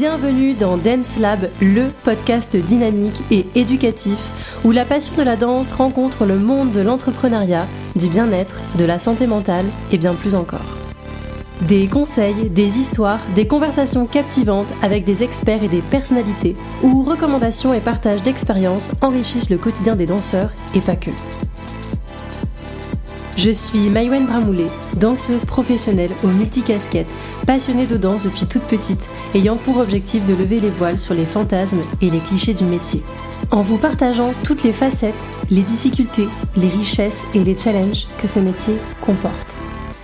Bienvenue dans Dance Lab, le podcast dynamique et éducatif où la passion de la danse rencontre le monde de l'entrepreneuriat, du bien-être, de la santé mentale et bien plus encore. Des conseils, des histoires, des conversations captivantes avec des experts et des personnalités où recommandations et partage d'expériences enrichissent le quotidien des danseurs et pas que. Je suis Maïwenn Bramoulet, danseuse professionnelle aux multicasquettes, passionnée de danse depuis toute petite, ayant pour objectif de lever les voiles sur les fantasmes et les clichés du métier. En vous partageant toutes les facettes, les difficultés, les richesses et les challenges que ce métier comporte.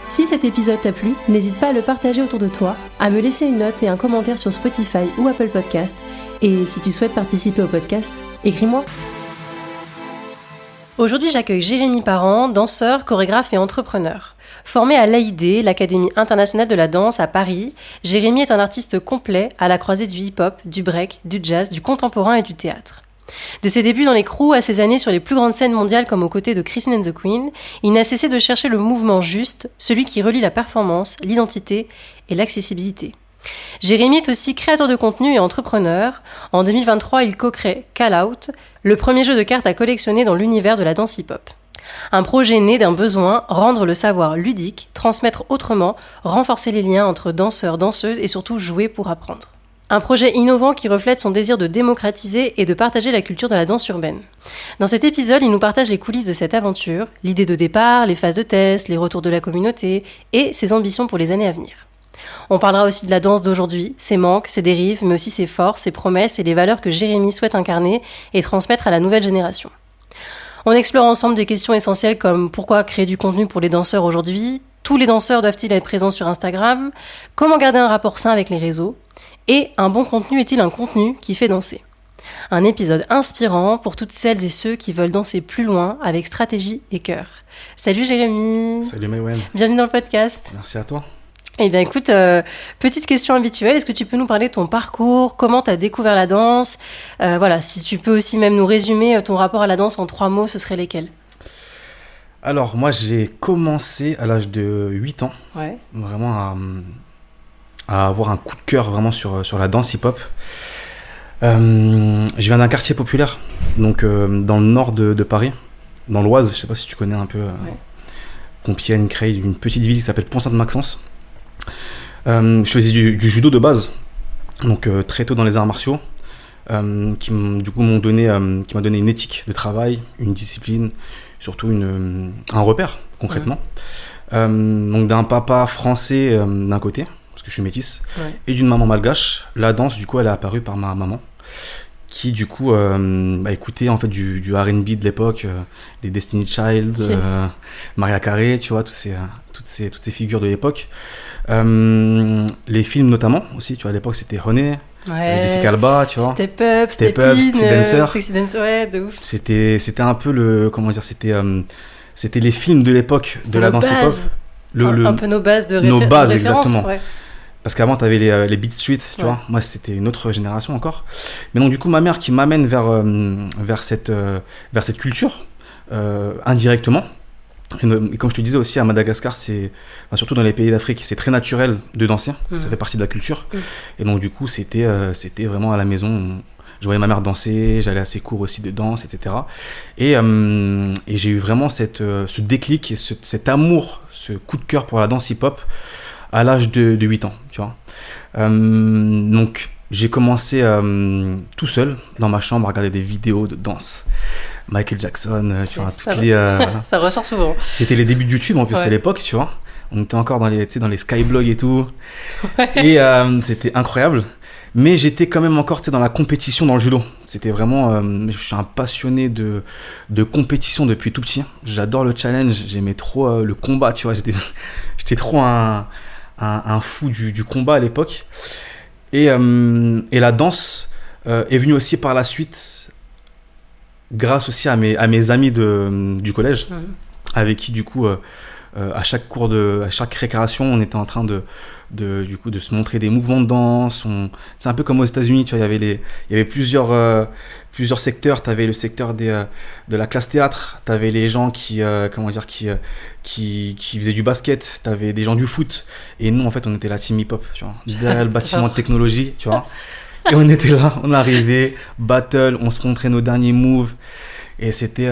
Si cet épisode t'a plu, n'hésite pas à le partager autour de toi, à me laisser une note et un commentaire sur Spotify ou Apple Podcast. Et si tu souhaites participer au podcast, écris-moi. Aujourd'hui, j'accueille Jérémy Parent, danseur, chorégraphe et entrepreneur. Formé à l'AID, l'Académie internationale de la danse à Paris, Jérémy est un artiste complet à la croisée du hip-hop, du break, du jazz, du contemporain et du théâtre. De ses débuts dans les crews à ses années sur les plus grandes scènes mondiales comme aux côtés de Christine and the Queen, il n'a cessé de chercher le mouvement juste, celui qui relie la performance, l'identité et l'accessibilité. Jérémy est aussi créateur de contenu et entrepreneur. En 2023, il co-crée Call Out, le premier jeu de cartes à collectionner dans l'univers de la danse hip-hop. Un projet né d'un besoin, rendre le savoir ludique, transmettre autrement, renforcer les liens entre danseurs, danseuses et surtout jouer pour apprendre. Un projet innovant qui reflète son désir de démocratiser et de partager la culture de la danse urbaine. Dans cet épisode, il nous partage les coulisses de cette aventure, l'idée de départ, les phases de test, les retours de la communauté et ses ambitions pour les années à venir. On parlera aussi de la danse d'aujourd'hui, ses manques, ses dérives, mais aussi ses forces, ses promesses et les valeurs que Jérémy souhaite incarner et transmettre à la nouvelle génération. On explore ensemble des questions essentielles comme pourquoi créer du contenu pour les danseurs aujourd'hui, tous les danseurs doivent-ils être présents sur Instagram, comment garder un rapport sain avec les réseaux, et un bon contenu est-il un contenu qui fait danser ? Un épisode inspirant pour toutes celles et ceux qui veulent danser plus loin avec stratégie et cœur. Salut Jérémy. Salut Maïwenn. Bienvenue dans le podcast. Merci à toi. Eh bien écoute, petite question habituelle, est-ce que tu peux nous parler de ton parcours, comment tu as découvert la danse ? Voilà, si tu peux aussi même nous résumer ton rapport à la danse en 3 mots, ce seraient lesquels ? Alors moi j'ai commencé à l'âge de 8 ans, Ouais. Vraiment à avoir un coup de cœur vraiment sur la danse hip-hop. Je viens d'un quartier populaire, donc dans le nord de Paris, dans l'Oise, je sais pas si tu connais un peu Compiègne, Creil, une petite ville qui s'appelle Pont-Sainte-Maxence. Je faisais du judo de base, donc très tôt dans les arts martiaux, qui m'a donné une éthique de travail, une discipline, surtout un repère concrètement. Donc d'un papa français d'un côté, parce que je suis métisse, et d'une maman malgache. La danse, du coup, elle est apparue par ma maman, qui du coup écoutait en fait du R&B de l'époque, les Destiny Child, Mariah Carey, tu vois, toutes ces figures de l'époque. Les films notamment aussi, tu vois, à l'époque c'était Honey, Jessica Alba, tu vois. Step Up, Street Dancer. Ouais, de ouf. C'était un peu c'était les films de l'époque de la danse hip-hop. Un peu nos bases de nos bases, référence. Exactement. Ouais. Parce qu'avant, tu avais les Beat Street, tu vois. Moi, c'était une autre génération encore. Mais donc, du coup, ma mère qui m'amène vers cette culture, indirectement. Et comme je te disais aussi, à Madagascar, surtout dans les pays d'Afrique, c'est très naturel de danser. Ça fait partie de la culture. Et donc, du coup, c'était vraiment à la maison. Je voyais ma mère danser, j'allais à ses cours aussi de danse, etc. Et j'ai eu vraiment ce déclic et cet amour, ce coup de cœur pour la danse hip-hop à l'âge de 8 ans, tu vois. Donc, j'ai commencé tout seul dans ma chambre à regarder des vidéos de danse. Michael Jackson, tu vois, voilà. Ça ressort souvent. C'était les débuts de YouTube en plus à l'époque, tu vois. On était encore dans les skyblogs et tout. Et c'était incroyable. Mais j'étais quand même encore dans la compétition dans le judo. C'était vraiment... je suis un passionné de compétition depuis tout petit. J'adore le challenge, j'aimais trop le combat, tu vois. J'étais trop un fou du combat à l'époque. Et la danse est venue aussi par la suite, grâce aussi à mes amis du collège, avec qui du coup à chaque récréation, on était en train du coup, de se montrer des mouvements de danse. C'est un peu comme aux États-Unis, tu vois, il y avait plusieurs secteurs. Tu avais le secteur de la classe théâtre, tu avais les gens qui faisaient du basket, tu avais des gens du foot. Et nous, en fait, on était la team hip-hop, tu vois, derrière le bâtiment de technologie, tu vois. Et on était là, on arrivait, battle, on se montrait nos derniers moves. Et c'était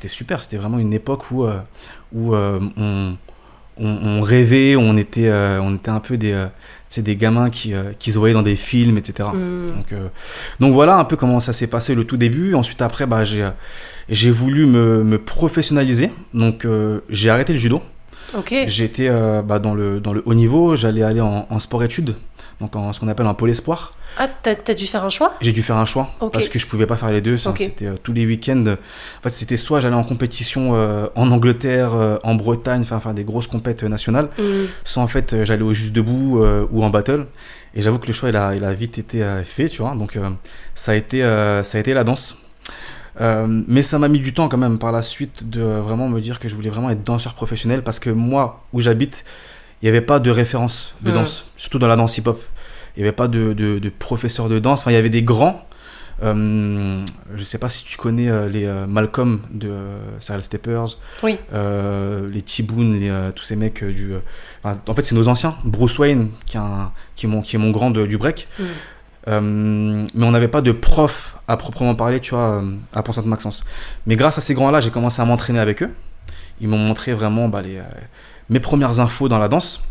super. C'était vraiment une époque où on rêvait, on était un peu des gamins qui se voyaient dans des films, etc. Donc voilà un peu comment ça s'est passé le tout début. Ensuite après, j'ai voulu me professionnaliser. Donc j'ai arrêté le judo. Okay. J'étais dans le haut niveau. J'allais aller en sport-études, donc en ce qu'on appelle un pôle espoir. Ah, t'as dû faire un choix ? J'ai dû faire un choix, parce que je pouvais pas faire les deux. C'était tous les week-ends. En fait, c'était soit j'allais en compétition en Angleterre, en Bretagne, faire des grosses compètes nationales, soit en fait j'allais au Juste Debout ou en battle. Et j'avoue que le choix il a vite été fait, tu vois. Donc ça a été la danse. Mais ça m'a mis du temps quand même par la suite de vraiment me dire que je voulais vraiment être danseur professionnel, parce que moi, où j'habite, il n'y avait pas de référence de danse, surtout dans la danse hip-hop. Il n'y avait pas de professeur de danse. Enfin, il y avait des grands. Je ne sais pas si tu connais les Malcolm de Serial Steppers. Oui. Les T-Boone, tous ces mecs en fait, c'est nos anciens. Bruce Wayne, qui est mon grand du break. Mais on n'avait pas de prof à proprement parler, tu vois, à Pont-Sainte-Maxence. Mais grâce à ces grands-là, j'ai commencé à m'entraîner avec eux. Ils m'ont montré vraiment mes premières infos dans la danse.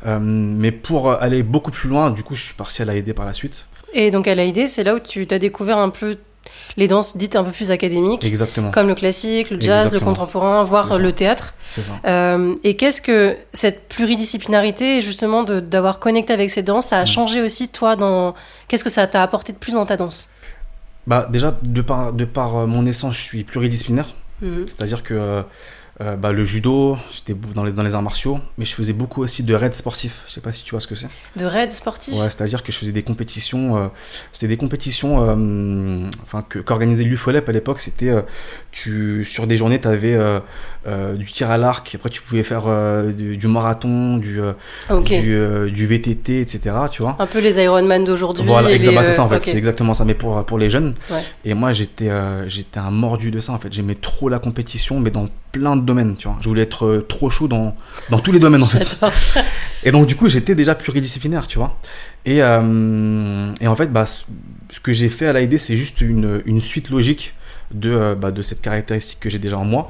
Mais pour aller beaucoup plus loin, du coup, je suis parti à l'AED par la suite. Et donc à l'AED, c'est là où tu as découvert un peu les danses dites un peu plus académiques. Exactement. Comme le classique, le jazz, le contemporain, voire le théâtre. C'est ça. Et qu'est-ce que cette pluridisciplinarité, justement, d'avoir connecté avec ces danses, ça a changé aussi, toi, qu'est-ce que ça t'a apporté de plus dans ta danse ? Déjà, de par mon essence, je suis pluridisciplinaire. C'est-à-dire que le judo, j'étais dans les arts martiaux, mais je faisais beaucoup aussi de raids sportifs. Je sais pas si tu vois ce que c'est. De raids sportifs ? Ouais, c'est-à-dire que je faisais des compétitions. C'était des compétitions qu'organisait l'UFOLEP à l'époque. C'était sur des journées, tu avais du tir à l'arc. Après, tu pouvais faire du marathon, du VTT, etc. Tu vois. Un peu les Ironman d'aujourd'hui. Voilà, c'est ça en fait. C'est exactement ça, mais pour les jeunes. Ouais. Et moi, j'étais un mordu de ça en fait. J'aimais trop la compétition, mais dans plein de domaines, tu vois. Je voulais être trop chaud dans tous les domaines en fait. Et donc du coup, j'étais déjà pluridisciplinaire, tu vois. Et en fait, ce que j'ai fait à l'AED, c'est juste une suite logique de cette caractéristique que j'ai déjà en moi.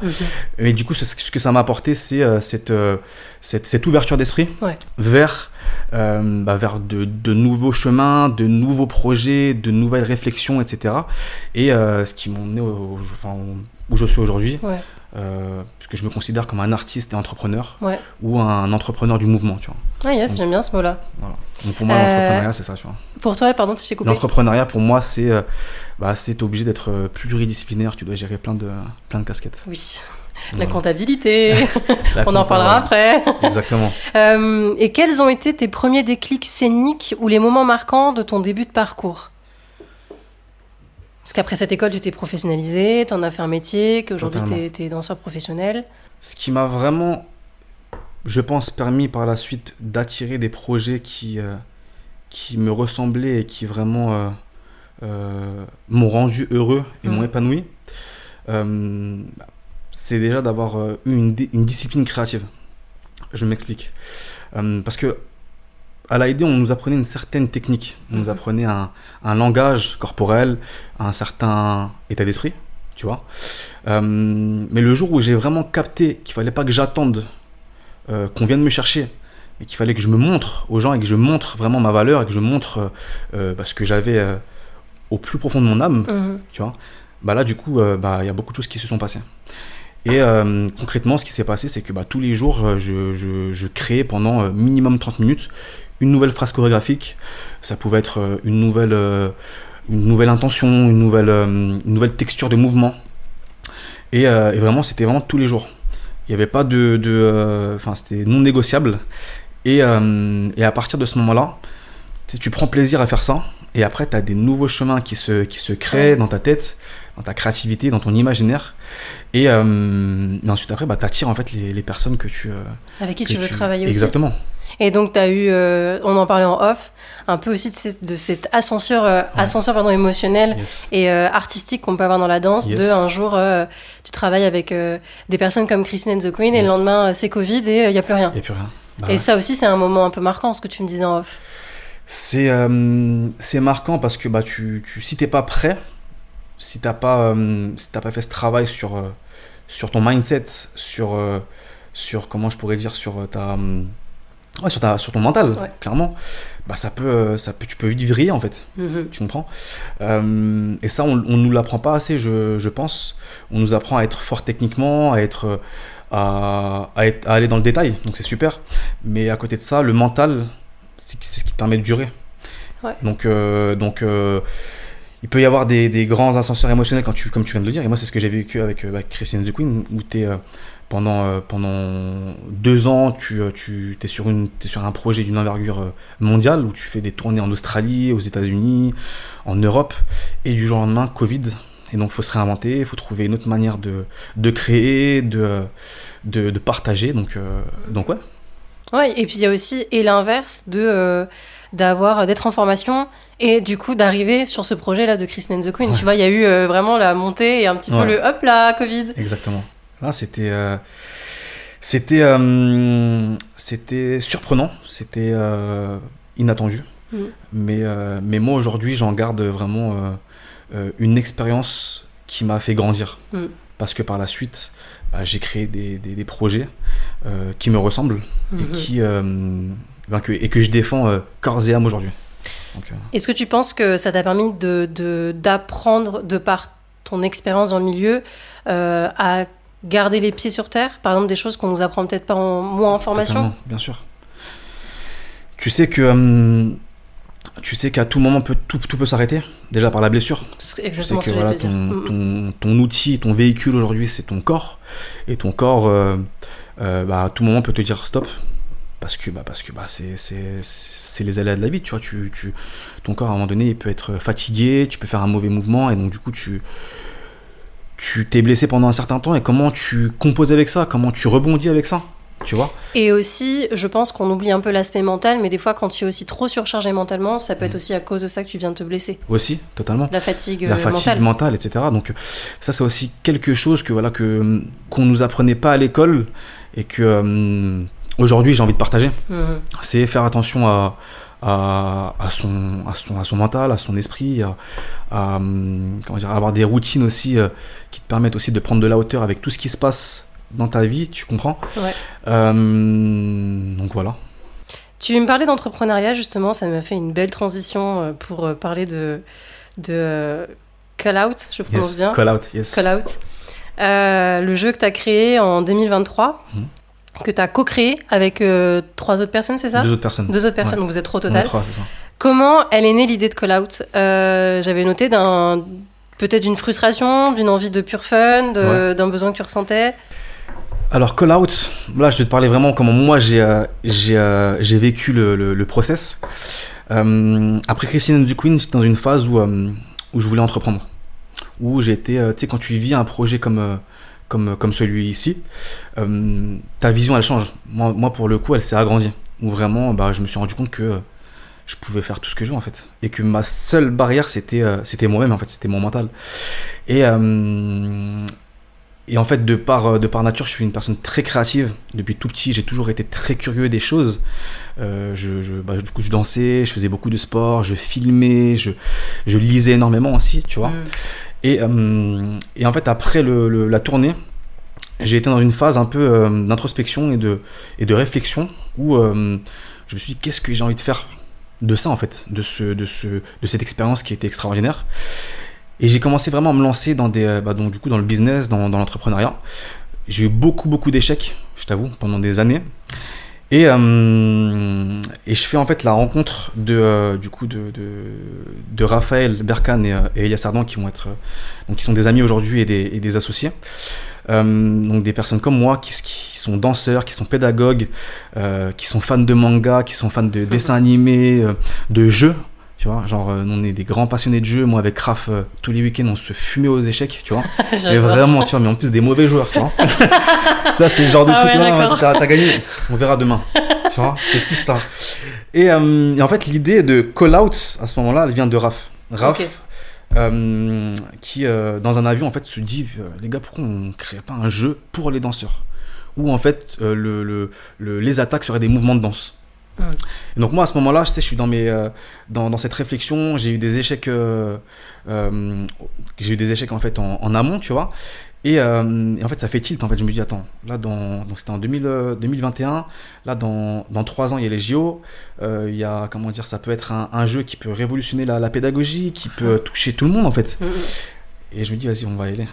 Mais du coup, ce que ça m'a apporté, c'est cette ouverture d'esprit vers de nouveaux chemins, de nouveaux projets, de nouvelles réflexions, etc. Et ce qui m'ont mené où je suis aujourd'hui. Ouais. Parce que je me considère comme un artiste et entrepreneur, ou un entrepreneur du mouvement, tu vois. Ah yes, j'aime bien ce mot-là. Voilà. Donc pour moi, l'entrepreneuriat, c'est ça, tu vois. Pour toi, pardon, je t'ai coupé. L'entrepreneuriat, pour moi, c'est obligé d'être pluridisciplinaire. Tu dois gérer plein de casquettes. Oui. La comptabilité. On en parlera après. Exactement. Et quels ont été tes premiers déclics scéniques ou les moments marquants de ton début de parcours ? Parce qu'après cette école, tu t'es professionnalisé, tu en as fait un métier, qu'aujourd'hui tu es danseur professionnel. Ce qui m'a vraiment, je pense, permis par la suite d'attirer des projets qui me ressemblaient et qui vraiment m'ont rendu heureux et m'ont épanoui, c'est déjà d'avoir eu une discipline créative. Je m'explique. Parce que à l'AED, on nous apprenait une certaine technique. On nous apprenait un langage corporel, un certain état d'esprit, tu vois. Mais le jour où j'ai vraiment capté qu'il ne fallait pas que j'attende qu'on vienne me chercher, mais qu'il fallait que je me montre aux gens et que je montre vraiment ma valeur et que je montre ce que j'avais au plus profond de mon âme, tu vois. Là, du coup, y a beaucoup de choses qui se sont passées. Et concrètement, ce qui s'est passé, c'est que tous les jours, je créais pendant minimum 30 minutes une nouvelle phrase chorégraphique. Ça pouvait être une nouvelle intention, une nouvelle texture de mouvement. Et vraiment, c'était vraiment tous les jours. Il n'y avait pas c'était non négociable. Et à partir de ce moment-là, tu prends plaisir à faire ça. Et après, tu as des nouveaux chemins qui se créent dans ta tête. dans ta créativité, dans ton imaginaire. Et ensuite, après, t'attires en fait les personnes que tu... avec qui tu veux travailler Exactement. aussi. Et donc, tu as eu, on en parlait en off, un peu aussi de cette ascenseur émotionnel et artistique qu'on peut avoir dans la danse. De un jour, tu travailles avec des personnes comme Christine and the Queen et le lendemain, c'est Covid et il n'y a plus rien. Il n'y a plus rien. Et ça aussi, c'est un moment un peu marquant, ce que tu me disais en off. C'est marquant parce que si t'es pas prêt, si t'as pas fait ce travail sur ton mindset, sur comment je pourrais dire, sur ton mental, clairement, tu peux vite vriller en fait. Tu comprends? Et ça, on nous l'apprend pas assez, je pense. On nous apprend à être fort techniquement, à aller dans le détail, donc c'est super. Mais à côté de ça, le mental, c'est ce qui te permet de durer. Donc il peut y avoir des grands ascenseurs émotionnels comme tu viens de le dire. Et moi, c'est ce que j'ai vécu avec Christine and the Queen, où pendant 2 ans, tu es sur un projet d'une envergure mondiale, où tu fais des tournées en Australie, aux États-Unis, en Europe, et du jour au lendemain, Covid. Et donc, il faut se réinventer, il faut trouver une autre manière de créer, de partager. Donc ouais. Ouais, et puis il y a aussi l'inverse d'être en formation et du coup d'arriver sur ce projet-là de Christine and the Queen. Tu vois, il y a eu vraiment la montée et un petit peu le hop là, Covid. Exactement. Là, c'était surprenant, c'était inattendu. Mais moi, aujourd'hui, j'en garde vraiment une expérience qui m'a fait grandir. Parce que par la suite, j'ai créé des projets qui me ressemblent et que je défends corps et âme aujourd'hui. Donc, est-ce que tu penses que ça t'a permis d'apprendre, de par ton expérience dans le milieu, à garder les pieds sur terre, par exemple des choses qu'on nous apprend peut-être pas moins en formation? Totalement, bien sûr. Tu sais qu'à tout moment tout peut s'arrêter, déjà par la blessure. C'est exactement tu sais que ton outil, ton véhicule aujourd'hui, c'est ton corps, et ton corps à tout moment peut te dire stop, parce que c'est les aléas de la vie, tu vois. Ton corps à un moment donné, il peut être fatigué, tu peux faire un mauvais mouvement, et donc du coup tu t'es blessé pendant un certain temps, et comment tu composes avec ça, comment tu rebondis avec ça, tu vois. Et aussi, je pense qu'on oublie un peu l'aspect mental, mais des fois quand tu es aussi trop surchargé mentalement, ça peut être aussi à cause de ça que tu viens de te blesser. Aussi, totalement. La fatigue mentale, etc. Donc ça, c'est aussi quelque chose qu'on nous apprenait pas à l'école, et que aujourd'hui j'ai envie de partager. C'est faire attention à son mental, à son esprit, à avoir des routines aussi qui te permettent aussi de prendre de la hauteur avec tout ce qui se passe dans ta vie, tu comprends? Donc voilà. Tu me parlais d'entrepreneuriat, justement, ça m'a fait une belle transition pour parler de Call Out, je prononce bien. Call Out, yes. Call Out. Le jeu que tu as créé en 2023. Que tu as co-créé avec 3 autres personnes, c'est ça? 2 autres personnes. 2 autres personnes, donc vous êtes 3 au total. 3, c'est ça. Comment elle est née l'idée de Call Out? J'avais noté peut-être d'une frustration, d'une envie de pure fun, d'un besoin que tu ressentais. Alors Call Out, là je vais te parler vraiment comment moi j'ai vécu le process. Après Christine and the Queen, j'étais dans une phase où je voulais entreprendre. Où j'étais, tu sais, quand tu vis un projet comme celui-ci, ta vision elle change. Moi pour le coup elle s'est agrandie. Où vraiment je me suis rendu compte que je pouvais faire tout ce que je veux en fait. Et que ma seule barrière c'était moi-même en fait, c'était mon mental. Et en fait de par nature je suis une personne très créative. Depuis tout petit j'ai toujours été très curieux des choses. Du coup je dansais, je faisais beaucoup de sport, je filmais, je lisais énormément aussi, tu vois. Et en fait, après la tournée, j'ai été dans une phase un peu d'introspection et de réflexion où je me suis dit, qu'est-ce que j'ai envie de faire de ça, en fait, de cette expérience qui était extraordinaire. Et j'ai commencé vraiment à me lancer dans donc, du coup, dans le business, dans l'entrepreneuriat. J'ai eu beaucoup d'échecs, je t'avoue, pendant des années. Et je fais en fait la rencontre de Raphaël Berkane et Elias Ardan qui sont des amis aujourd'hui et des associés. Donc des personnes comme moi qui sont danseurs, qui sont pédagogues, qui sont fans de manga, qui sont fans de dessins animés, de jeux Tu vois, genre, on est des grands passionnés de jeu. Moi, avec Raph, tous les week-ends, on se fumait aux échecs, tu vois. Mais vraiment, tu vois, mais en plus, des mauvais joueurs, tu vois. Ça, c'est le genre de truc là, si t'as gagné, on verra demain. Tu vois, c'était plus ça. Et en fait, l'idée de Call Out, à ce moment-là, elle vient de Raph. Raph, qui, dans un avion, en fait, se dit, les gars, pourquoi on ne crée pas un jeu pour les danseurs où, en fait, les attaques seraient des mouvements de danse. Et donc moi à ce moment-là, je suis dans cette réflexion. J'ai eu des échecs, en fait en amont, tu vois. Et en fait ça fait tilt. En fait je me dis attends, là donc c'était en 2021. Là dans 3 ans il y a les JO. Il y a comment dire, ça peut être un jeu qui peut révolutionner la pédagogie, qui peut toucher tout le monde en fait. Et je me dis vas-y, on va y aller.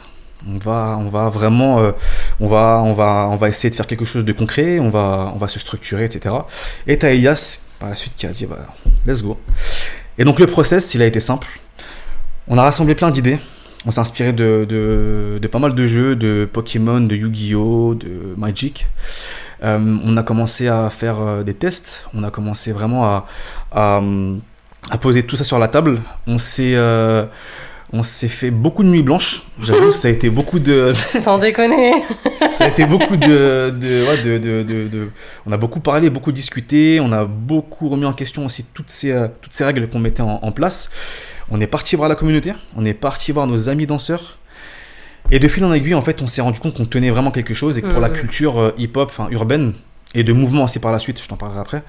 On va vraiment, on va essayer de faire quelque chose de concret, on va se structurer, etc. Et t'as Elias, par la suite, qui a dit, bah, let's go. Et donc, le process, il a été simple. On a rassemblé plein d'idées. On s'est inspiré de pas mal de jeux, de Pokémon, de Yu-Gi-Oh!, de Magic. On a commencé à faire des tests. On a commencé vraiment à poser tout ça sur la table. On s'est fait beaucoup de nuits blanches, j'avoue, ça a été beaucoup de... Sans déconner. Ça a été beaucoup on a beaucoup parlé, beaucoup discuté, on a beaucoup remis en question aussi toutes ces règles qu'on mettait en place. On est parti voir la communauté, on est parti voir nos amis danseurs. Et de fil en aiguille, en fait, on s'est rendu compte qu'on tenait vraiment quelque chose et que pour la culture hip-hop, enfin urbaine, et de mouvement aussi par la suite, je t'en parlerai après,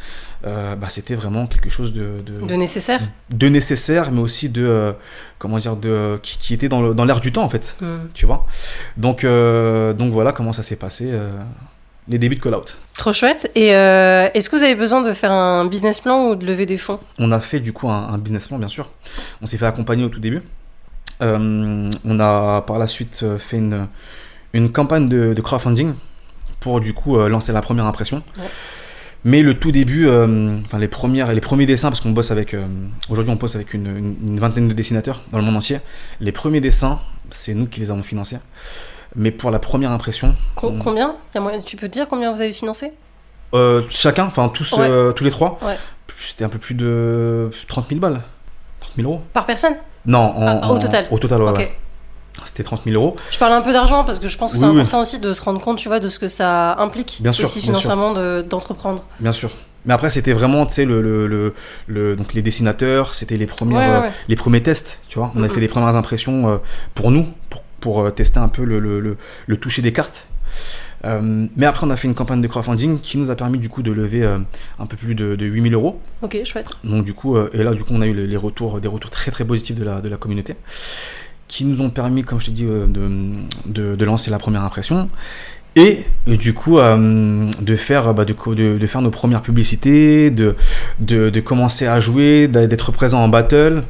c'était vraiment quelque chose de nécessaire. De nécessaire, mais aussi qui était dans l'air du temps en fait, tu vois. Donc voilà comment ça s'est passé, les débuts de Call Out. Trop chouette. Et est-ce que vous avez besoin de faire un business plan ou de lever des fonds ? On a fait du coup un business plan, bien sûr. On s'est fait accompagner au tout début. On a par la suite fait une campagne de crowdfunding pour du coup lancer la première impression. Ouais. Mais le tout début, les premiers dessins, parce qu'on bosse avec, aujourd'hui on bosse avec une vingtaine de dessinateurs dans le monde entier. Les premiers dessins, c'est nous qui les avons financés. Mais pour la première impression... Combien ? Tu peux dire combien vous avez financé ? Chacun, enfin tous les trois. Ouais. C'était un peu plus de 30 000 balles. 30 000 euros. Par personne ? Non, au total. Au total, ouais. Okay. Ouais. C'était 30 000 euros. Je parle un peu d'argent parce que je pense que c'est important aussi de se rendre compte, tu vois, de ce que ça implique aussi financièrement d'entreprendre. Bien sûr. Mais après, c'était vraiment, tu sais, donc les dessinateurs, c'était les premiers tests, tu vois. On a fait des premières impressions pour nous, pour tester un peu le toucher des cartes. Mais après, on a fait une campagne de crowdfunding qui nous a permis du coup de lever un peu plus de 8 000 euros. Ok, chouette. Donc du coup, on a eu des retours très très positifs de la communauté, qui nous ont permis, comme je t'ai dit, de lancer la première impression et du coup de faire nos premières publicités, de commencer à jouer, d'être présent en battle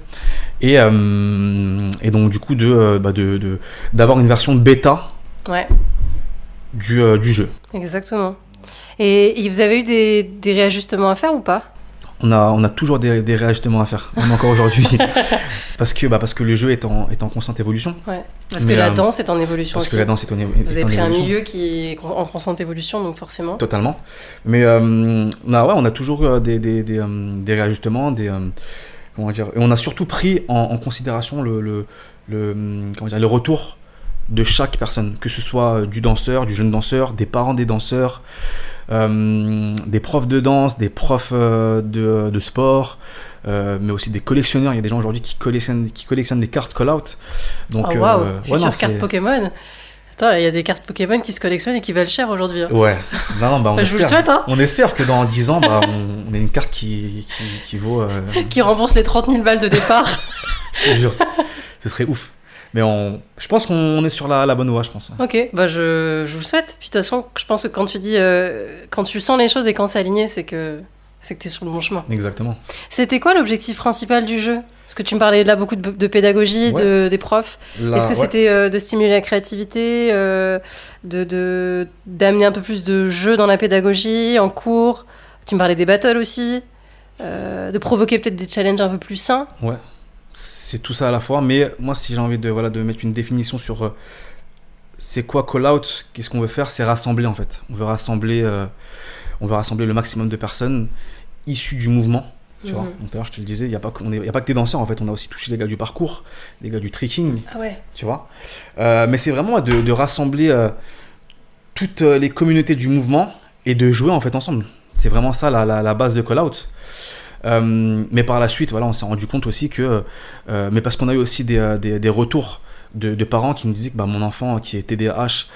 et donc du coup d'avoir une version bêta du jeu. Exactement. Et vous avez eu des réajustements à faire ou pas ? On a toujours des réajustements à faire, même encore aujourd'hui, parce que le jeu est en constante évolution. Ouais. Parce que la danse est en évolution aussi. Parce que la danse est en évolution. Vous avez pris un milieu qui est en constante évolution, donc forcément. Totalement. Mais on a toujours des réajustements, comment dire. Et on a surtout pris en considération le retour de chaque personne, que ce soit du danseur, du jeune danseur, des parents des danseurs, des profs de danse, des profs de sport, mais aussi des collectionneurs. Il y a des gens aujourd'hui qui collectionnent des cartes Call-Out. Donc, cartes Pokémon. Attends, il y a des cartes Pokémon qui se collectionnent et qui valent cher aujourd'hui. Hein. Ouais. Non, on espère. Je vous le souhaite. Hein. On espère que dans 10 ans, on ait une carte qui vaut... qui rembourse les 30 000 balles de départ. Je te jure. Ce serait ouf. Mais je pense qu'on est sur la bonne voie, je pense. Ok, je vous le souhaite. Puis de toute façon, je pense que quand tu dis, quand tu sens les choses et quand c'est aligné, c'est que t'es sur le bon chemin. Exactement. C'était quoi l'objectif principal du jeu ? Parce que tu me parlais là beaucoup de pédagogie, des profs. Est-ce que c'était de stimuler la créativité, d'amener un peu plus de jeu dans la pédagogie, en cours ? Tu me parlais des battles aussi, de provoquer peut-être des challenges un peu plus sains ? Ouais. C'est tout ça à la fois, mais moi si j'ai envie de mettre une définition sur c'est quoi Call Out, qu'est-ce qu'on veut faire, c'est rassembler en fait. On veut rassembler le maximum de personnes issues du mouvement, Tu vois, donc d'ailleurs je te le disais, il n'y a pas que des danseurs en fait, on a aussi touché les gars du parcours, les gars du trekking, tu vois. Mais c'est vraiment de rassembler toutes les communautés du mouvement et de jouer en fait ensemble. C'est vraiment ça la base de Call Out. Mais par la suite, voilà, on s'est rendu compte aussi que, mais parce qu'on a eu aussi des retours de parents qui nous disaient que mon enfant qui est TDAH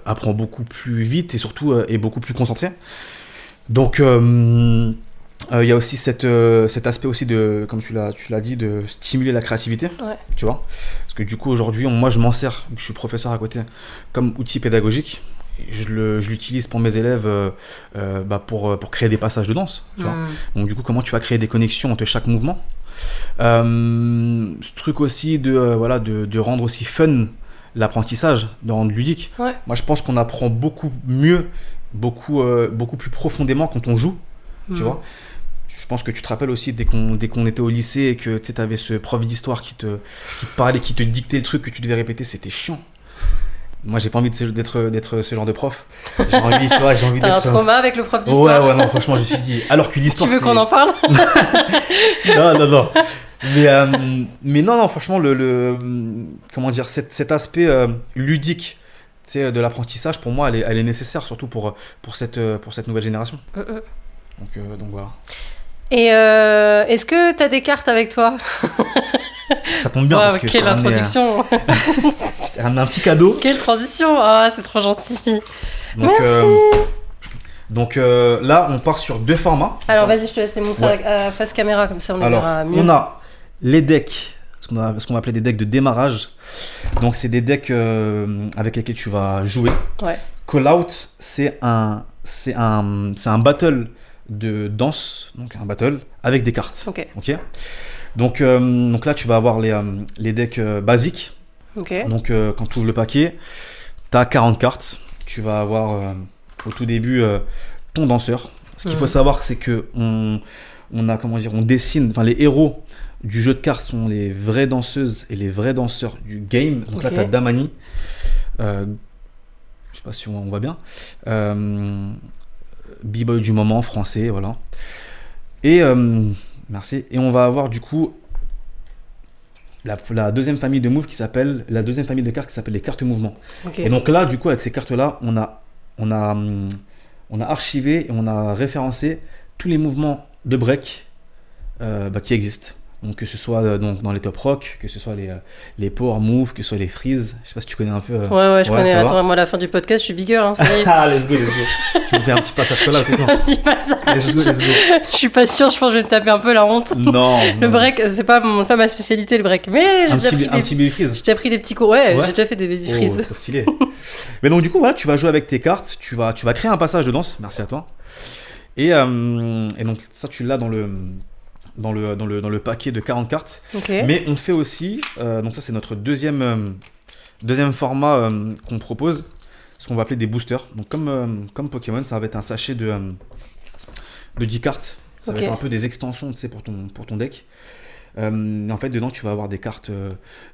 apprend beaucoup plus vite et surtout est beaucoup plus concentré. Donc il y a aussi cet aspect aussi de, comme tu l'as dit, de stimuler la créativité, tu vois. Parce que du coup aujourd'hui, moi je m'en sers, je suis professeur à côté, comme outil pédagogique. Je l'utilise pour mes élèves pour créer des passages de danse, tu vois. Donc du coup, comment tu vas créer des connexions entre chaque mouvement. Ce truc aussi de rendre aussi fun l'apprentissage, de rendre ludique. Moi je pense qu'on apprend beaucoup mieux, beaucoup plus profondément quand on joue, tu vois. Je pense que tu te rappelles aussi dès qu'on était au lycée et que tu avais ce prof d'histoire qui te parlait, qui te dictait le truc que tu devais répéter, c'était chiant. Moi j'ai pas envie d'être ce genre de prof. J'ai envie d'être. T'as un trauma avec le prof d'histoire? Ouais, non, franchement je me suis dit. Alors que l'histoire. Tu veux qu'on en parle? Non. Mais non, franchement comment dire, cet aspect ludique, tu sais, de l'apprentissage, pour moi elle est nécessaire, surtout pour cette nouvelle génération. Donc voilà. Et est-ce que t'as des cartes avec toi? Ça tombe bien parce que quelle introduction. J'ai ramené un petit cadeau. Quelle transition. C'est trop gentil. Donc, merci. Donc là on part sur 2 formats. Alors vas-y, je te laisse les montrer à face caméra, comme ça on les verra mieux. On a les decks, ce qu'on va appeler des decks de démarrage. Donc c'est des decks avec lesquels tu vas jouer. Call Out, c'est un battle de danse, donc un battle avec des cartes. Ok. Donc là tu vas avoir les decks basiques. Donc quand tu ouvres le paquet, tu as 40 cartes. Tu vas avoir au tout début ton danseur. Ce qu'il faut savoir, c'est que on dessine, enfin les héros du jeu de cartes sont les vraies danseuses et les vrais danseurs du game. Donc là tu as Damani. Je sais pas si on voit bien. B-boy du moment, français, voilà. Et merci. Et on va avoir du coup la deuxième famille de cartes qui s'appelle les cartes mouvement. Et donc là, du coup, avec ces cartes-là, on a archivé et on a référencé tous les mouvements de break qui existent. Donc que ce soit dans les top rock, que ce soit les power moves, que ce soit les freeze. Je sais pas si tu connais un peu. Ouais, je connais. Attends, moi à la fin du podcast, je suis bigger. Ça y est. Let's go. Tu me fais un petit passage là, t'es bon. Un petit passage. Let's go. Je suis pas sûre. Je pense que je vais me taper un peu la honte. Non. Le break, c'est pas ma spécialité, le break. Mais un petit baby freeze. J'ai déjà pris des petits cours. Ouais, j'ai déjà fait des baby freeze. Trop stylé. Mais donc du coup voilà, tu vas jouer avec tes cartes. Tu vas créer un passage de danse. Merci à toi. Et donc ça tu l'as dans le paquet de 40 cartes. Mais on fait aussi, donc ça c'est notre deuxième format qu'on propose, ce qu'on va appeler des boosters. Donc comme Pokémon, ça va être un sachet de 10 cartes. Ça va être un peu des extensions, tu sais, pour ton deck. En fait, dedans, tu vas avoir des cartes,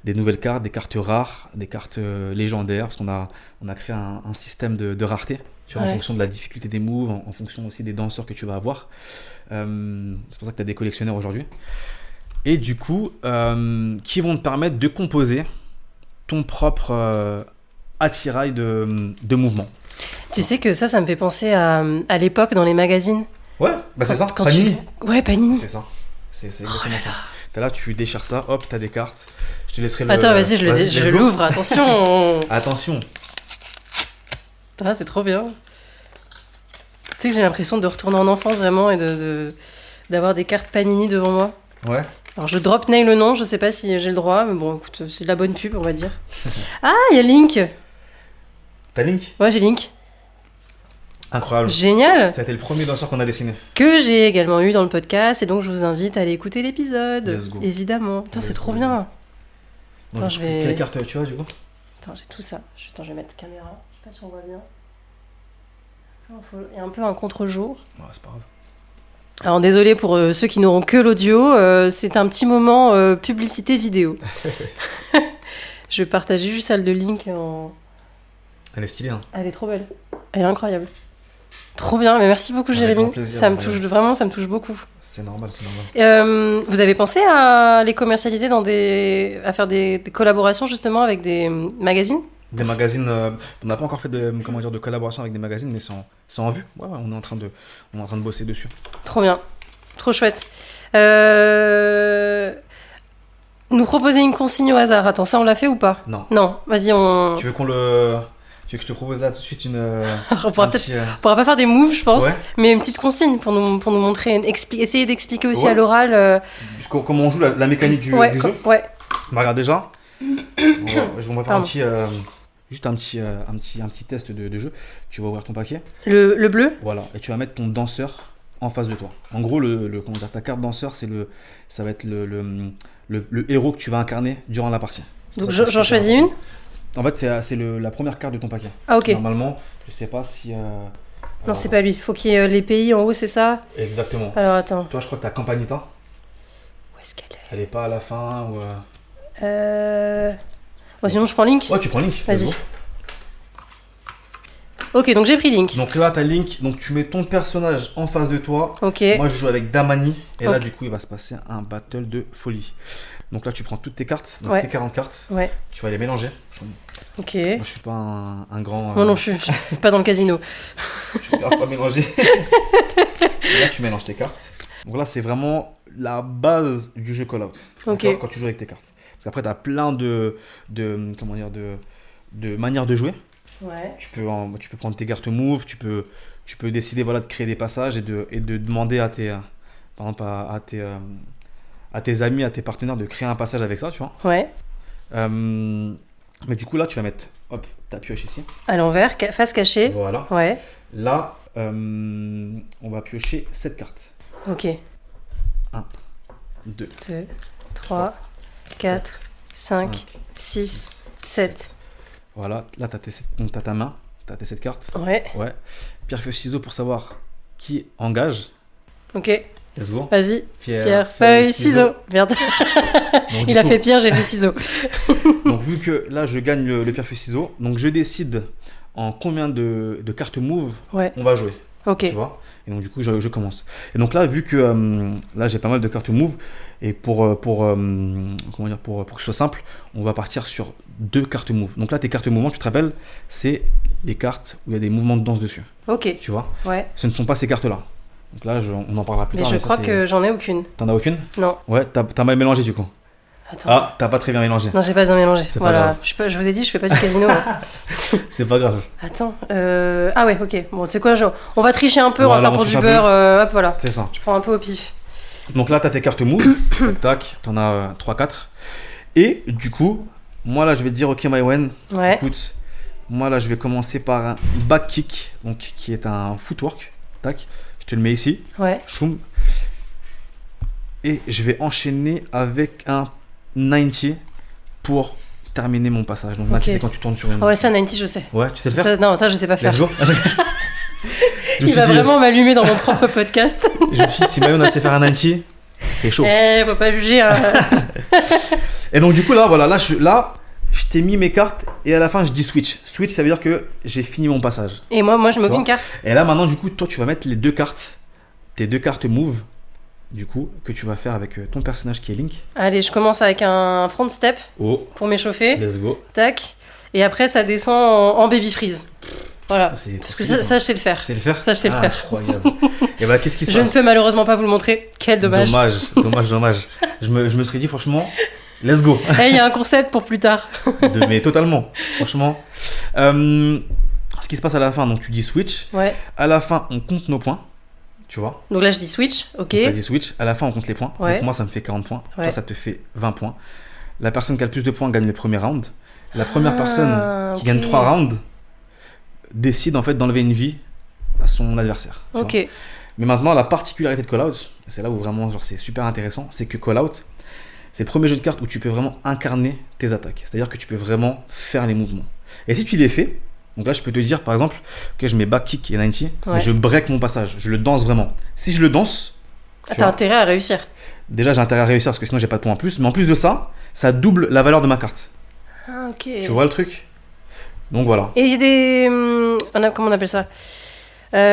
des nouvelles cartes, des cartes rares, des cartes légendaires, parce qu'on a créé un système de rareté, tu vois, en fonction de la difficulté des moves, en fonction aussi des danseurs que tu vas avoir. C'est pour ça que tu as des collectionneurs aujourd'hui. Et du coup, qui vont te permettre de composer ton propre attirail de mouvement. Tu sais que ça me fait penser à l'époque dans les magazines. Ouais, c'est ça, Panini. Ouais, Panini. C'est ça. C'est exactement ça. T'as là, tu déchires ça, hop, t'as des cartes. Je te laisserai Attends, vas-y, je l'ouvre, attention. Attention. C'est trop bien. Tu sais que j'ai l'impression de retourner en enfance vraiment et d'avoir des cartes Panini devant moi. Ouais. Alors je drop nail le nom, je sais pas si j'ai le droit, mais bon, écoute, c'est de la bonne pub, on va dire. Il y a Link. T'as Link ? Ouais, j'ai Link. Incroyable. Génial. C'était le premier danseur qu'on a dessiné. Que j'ai également eu dans le podcast, et donc je vous invite à aller écouter l'épisode. Let's go. Évidemment. Putain, c'est trop bien. Attends, quelle carte tu as du coup ? Attends, j'ai tout ça. Attends, je vais mettre caméra. Je sais pas si on voit bien. Il y a un peu un contre-jour. Ouais, c'est pas grave. Alors désolé pour ceux qui n'auront que l'audio, c'est un petit moment publicité vidéo. Je vais partager juste celle de Link en... Elle est stylée, hein. Elle est trop belle. Elle est incroyable. Trop bien, mais merci beaucoup, Avec Jérémy. grand plaisir, Ça me Marianne. touche vraiment, ça me touche beaucoup. C'est normal, c'est normal. Vous avez pensé à les commercialiser à faire des collaborations justement avec des magazines? Des magazines, on n'a pas encore fait de collaboration avec des magazines, mais c'est en vue. Ouais, on est en train de bosser dessus. Trop bien, trop chouette. Nous proposer une consigne au hasard. Attends, ça on l'a fait ou pas? Non. Non, vas-y, on. Tu veux que je te propose là tout de suite On pourra un peut-être. petit, On pourra pas faire des moves, je pense, Ouais. mais une petite consigne pour nous montrer, essayer d'expliquer aussi Ouais. à l'oral. comment on joue la mécanique du jeu. Ouais. Bah, regarde déjà. On va faire Pardon. juste un petit test de jeu. Tu vas ouvrir ton paquet. Le bleu. Voilà. Et tu vas mettre ton danseur en face de toi. En gros, comment dire, ta carte danseur, ça va être le héros que tu vas incarner durant la partie. C'est Donc pour ça que j'en c'est choisis super une. important. En fait, c'est la première carte de ton paquet. Ah ok. Normalement, je sais pas si. Non, c'est pas lui. Faut qu'il y ait les pays en haut, c'est ça? Exactement. Alors attends. Toi, je crois que t'as Campanita. Où est-ce qu'elle est? Elle est pas à la fin ou. Bon, sinon je prends Link. Ouais, tu prends Link. Vas-y. let's go. Ok, donc j'ai pris Link. Donc là, t'as Link. Donc tu mets ton personnage en face de toi. Ok. Moi, je joue avec Damani. Et là, Ok. du coup, il va se passer un battle de folie. Donc là, tu prends toutes tes cartes, donc Ouais. tes 40 cartes. Ouais. Tu vas les mélanger. Ok. Moi, je suis pas un grand. Moi non plus. Je suis pas dans le casino. Je suis grave pas mélanger. Et là, tu mélanges tes cartes. Donc là, c'est vraiment la base du jeu Call Out. Ok. D'accord, quand tu joues avec tes cartes. Parce qu'après, tu as plein de manières de jouer. Ouais. Tu peux prendre tes cartes move, tu peux décider voilà, de créer des passages et de demander à par exemple, à tes amis, à tes partenaires de créer un passage avec ça, tu vois. Ouais. Mais du coup, là, tu vas mettre hop, ta pioche ici. À l'envers, face cachée. Voilà. Ouais. Là, on va piocher 7 cartes. Ok. 2, 2, 3, 4, 5, 6, 7. Voilà, là, t'as ta main, t'as tes 7 cartes. Ouais. Ouais. Pierre, feuille, ciseaux pour savoir qui engage. Ok. Let's go. Vas-y. Pierre, feuille, ciseaux. Merde. Donc, Il du a coup, fait Pierre, j'ai fait ciseaux. Donc, vu que là, je gagne le pierre, feuille, ciseaux, donc je décide en combien de cartes move Ouais. on va jouer. Ok. Tu vois. Et donc, du coup, je commence. Et donc là, vu que là, j'ai pas mal de cartes move, et pour que ce soit simple, on va partir sur 2 cartes move. Donc là, tes cartes mouvement, tu te rappelles, c'est les cartes où il y a des mouvements de danse dessus. Ok. Tu vois. Ouais. Ce ne sont pas ces cartes-là. Donc là, on en parlera plus Mais tard. je ça, crois c'est- que j'en ai aucune. T'en as aucune? Non. Ouais, t'as mal mélangé du coup. Attends. Ah, t'as pas très bien mélangé. Non, j'ai pas bien mélangé. C'est pas Voilà. grave. Je vous ai dit, je fais pas du casino. Hein. C'est pas grave. Attends. Ah ouais, ok. Bon, tu sais quoi, on va tricher un peu, on Voilà, va on faire pour triche du un peu. beurre. Hop, voilà. C'est ça. Je prends un peu au pif. Donc là, t'as tes cartes move. Tac, tac. T'en as 3-4. Et du coup, moi là, je vais te dire, ok, Maïwen, Ouais. écoute, moi là, je vais commencer par un back kick, donc qui est un footwork. Tac. Je te le mets ici. Ouais. Choum. Et je vais enchaîner avec un 90 pour terminer mon passage. Donc, 90, Ok. c'est quand tu tournes sur une. Ah ouais, ça, 90, je sais. Ouais, tu sais le faire? Ça, non, ça, je sais pas faire. Let's go. Je me Il suis va dit, vraiment m'allumer dans mon propre podcast. je me suis dit, si Mayon sait faire un 90, c'est chaud. Faut pas juger. Hein. Et donc, du coup, là, voilà, je t'ai mis mes cartes et à la fin, je dis switch. Switch, ça veut dire que j'ai fini mon passage. Et moi, je mets Tu vois aucune carte. Et là, maintenant, du coup, toi, tu vas mettre les 2 cartes, tes 2 cartes move, du coup, que tu vas faire avec ton personnage qui est Link. Allez, je commence avec un front step Oh, pour m'échauffer. let's go. Tac. Et après, ça descend en baby freeze. Voilà. Ah, c'est Parce que trop ça, je sais le faire. C'est le faire. Ça, je sais le faire. Incroyable. Et voilà, qu'est-ce qui se Je ne passe? peux malheureusement pas vous le montrer. Quel dommage. Dommage. Je me serais dit, franchement, let's go. Il y a un concept pour plus tard. Mais totalement, franchement. Ce qui se passe à la fin, donc tu dis switch. Ouais. À la fin, on compte nos points. Tu vois? Donc là, je dis switch. Ok. Tu as dit switch. À la fin, on compte les points. Ouais. Donc moi, ça me fait 40 points. Ouais. Toi, ça te fait 20 points. La personne qui a le plus de points gagne le premier round. La première personne qui ok. gagne 3 rounds décide en fait d'enlever une vie à son adversaire. tu vois. Ok. Mais maintenant, la particularité de Call Out, c'est là où vraiment genre, c'est super intéressant, c'est que Call Out, c'est le premier jeu de cartes où tu peux vraiment incarner tes attaques. C'est-à-dire que tu peux vraiment faire les mouvements. Et si tu les fais, donc là je peux te dire par exemple que je mets back kick et 90, Ouais. mais je break mon passage, je le danse vraiment. Si je le danse, tu T'as vois, intérêt à réussir. déjà j'ai intérêt à réussir parce que sinon j'ai pas de points en plus, mais en plus de ça, ça double la valeur de ma carte. Ah, ok. Tu vois le truc? Donc voilà. Et il y a des. Comment on appelle ça?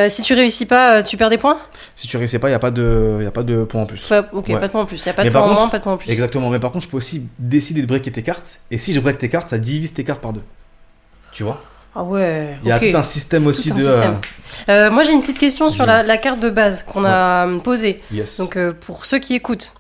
Si tu réussis pas, tu perds des points? Si tu réussis pas, il n'y a pas de points en plus. Ok, Ouais. pas de points en plus. Il n'y a pas de Mais points par en moins, contre- pas de points en plus. Exactement, mais par contre, je peux aussi décider de breaker tes cartes. Et si je break tes cartes, ça divise tes cartes par 2. Tu vois? Ah ouais, Il y a ok. tout un système aussi Tout un de. système. Moi, j'ai une petite question sur Dis-moi. la carte de base qu'on a posée. Yes. Donc, pour ceux qui écoutent,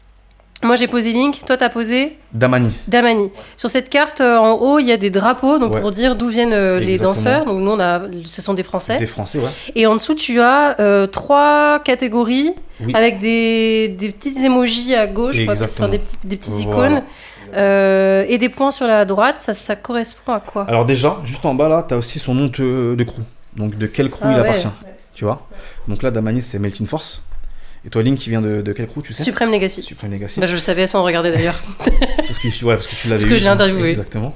moi j'ai posé Link, toi t'as posé Damani. Damani. Sur cette carte, en haut, il y a des drapeaux donc Ouais. pour dire d'où viennent les Exactement. danseurs. Donc, nous, ce sont des Français. Des Français, ouais. Et en dessous, tu as 3 catégories Oui. avec des petites émojis à gauche, je crois que ce sont Exactement. des petits Voilà. icônes. Et des points sur la droite, ça correspond à quoi? Alors, déjà, juste en bas là, t'as aussi son nom de crew. Donc, de quel crew Ah il ouais. appartient. Tu vois? Donc là, Damani, c'est Melting Force. Et toi, Link, qui vient de quel crew, tu sais? Supreme Legacy. Supreme Legacy. Bah, je le savais sans regarder d'ailleurs. Parce que tu l'avais Parce que eu, je l'ai interviewé. Exactement.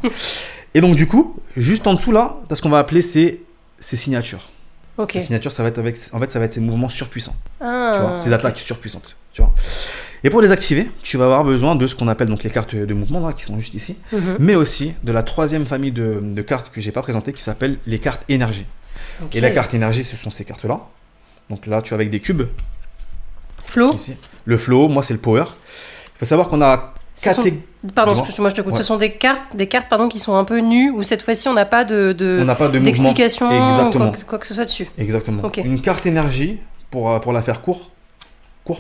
Et donc, du coup, juste en dessous là, t'as ce qu'on va appeler ses signatures. Ok. Ces signatures, ça va être ses mouvements surpuissants. Ah, Tu vois, ces ok. attaques surpuissantes. Tu vois. Et pour les activer, tu vas avoir besoin de ce qu'on appelle donc les cartes de mouvement là, qui sont juste ici, Mhm. mais aussi de la troisième famille de cartes que j'ai pas présentées qui s'appelle les cartes énergie. Ok. Et la carte énergie, ce sont ces cartes là. Donc là, tu as avec des cubes Flo, ici. Le flow, moi c'est le power. Il faut savoir qu'on a Ce sont- pardon, Dis-moi. excuse-moi, je te coupe. Ouais. Ce sont des cartes pardon, qui sont un peu nues, où cette fois-ci, on n'a pas on n'a pas de mouvement. d'explication, Exactement. quoi que ce soit dessus. Exactement. Ok. Une carte énergie, pour la faire courte,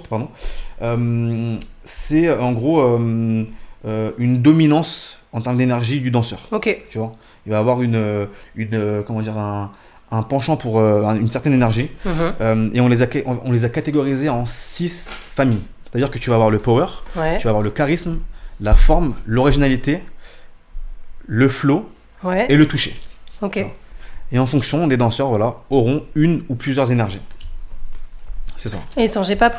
pardon, c'est en gros une dominance en termes d'énergie du danseur. Ok. Tu vois, il va avoir comment dire, un penchant pour une certaine énergie. Mhm. Et on les a catégorisés en 6 familles. C'est-à-dire que tu vas avoir le power, Ouais. tu vas avoir le charisme, la forme, l'originalité, le flow Ouais. et le toucher. Ok. Et en fonction, des danseurs auront une ou plusieurs énergies. C'est ça. Et attends, j'ai pas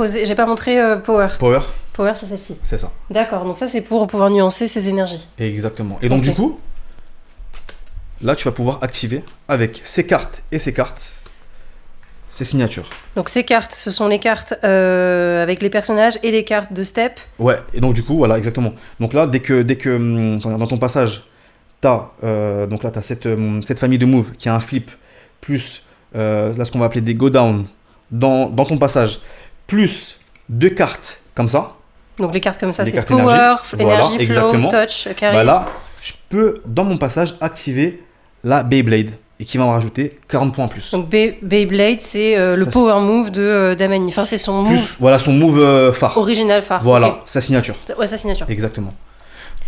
montré Power. Power, Power, c'est celle-ci. c'est ça. D'accord, donc ça, c'est pour pouvoir nuancer ses énergies. Exactement. Et donc Ok. du coup, là tu vas pouvoir activer avec ces cartes et ces cartes, ces signatures. Donc ces cartes, ce sont les cartes avec les personnages et les cartes de step. Ouais, et donc du coup, voilà, exactement. Donc là, dès que dans ton passage, t'as cette famille de moves qui a un flip, plus là ce qu'on va appeler des go down dans ton passage, plus 2 cartes comme ça, Donc les cartes comme ça, Les c'est cartes Power, énergie. Voilà, Énergie, exactement. Flow, Touch, bah Charisme. là, je peux dans mon passage activer la Beyblade et qui va me rajouter 40 points en plus. Donc Beyblade, c'est le Ça, power move de Damani. Enfin, c'est son move Plus, voilà son move phare. original phare. Voilà, Ok. sa signature. Ouais, sa signature. Exactement.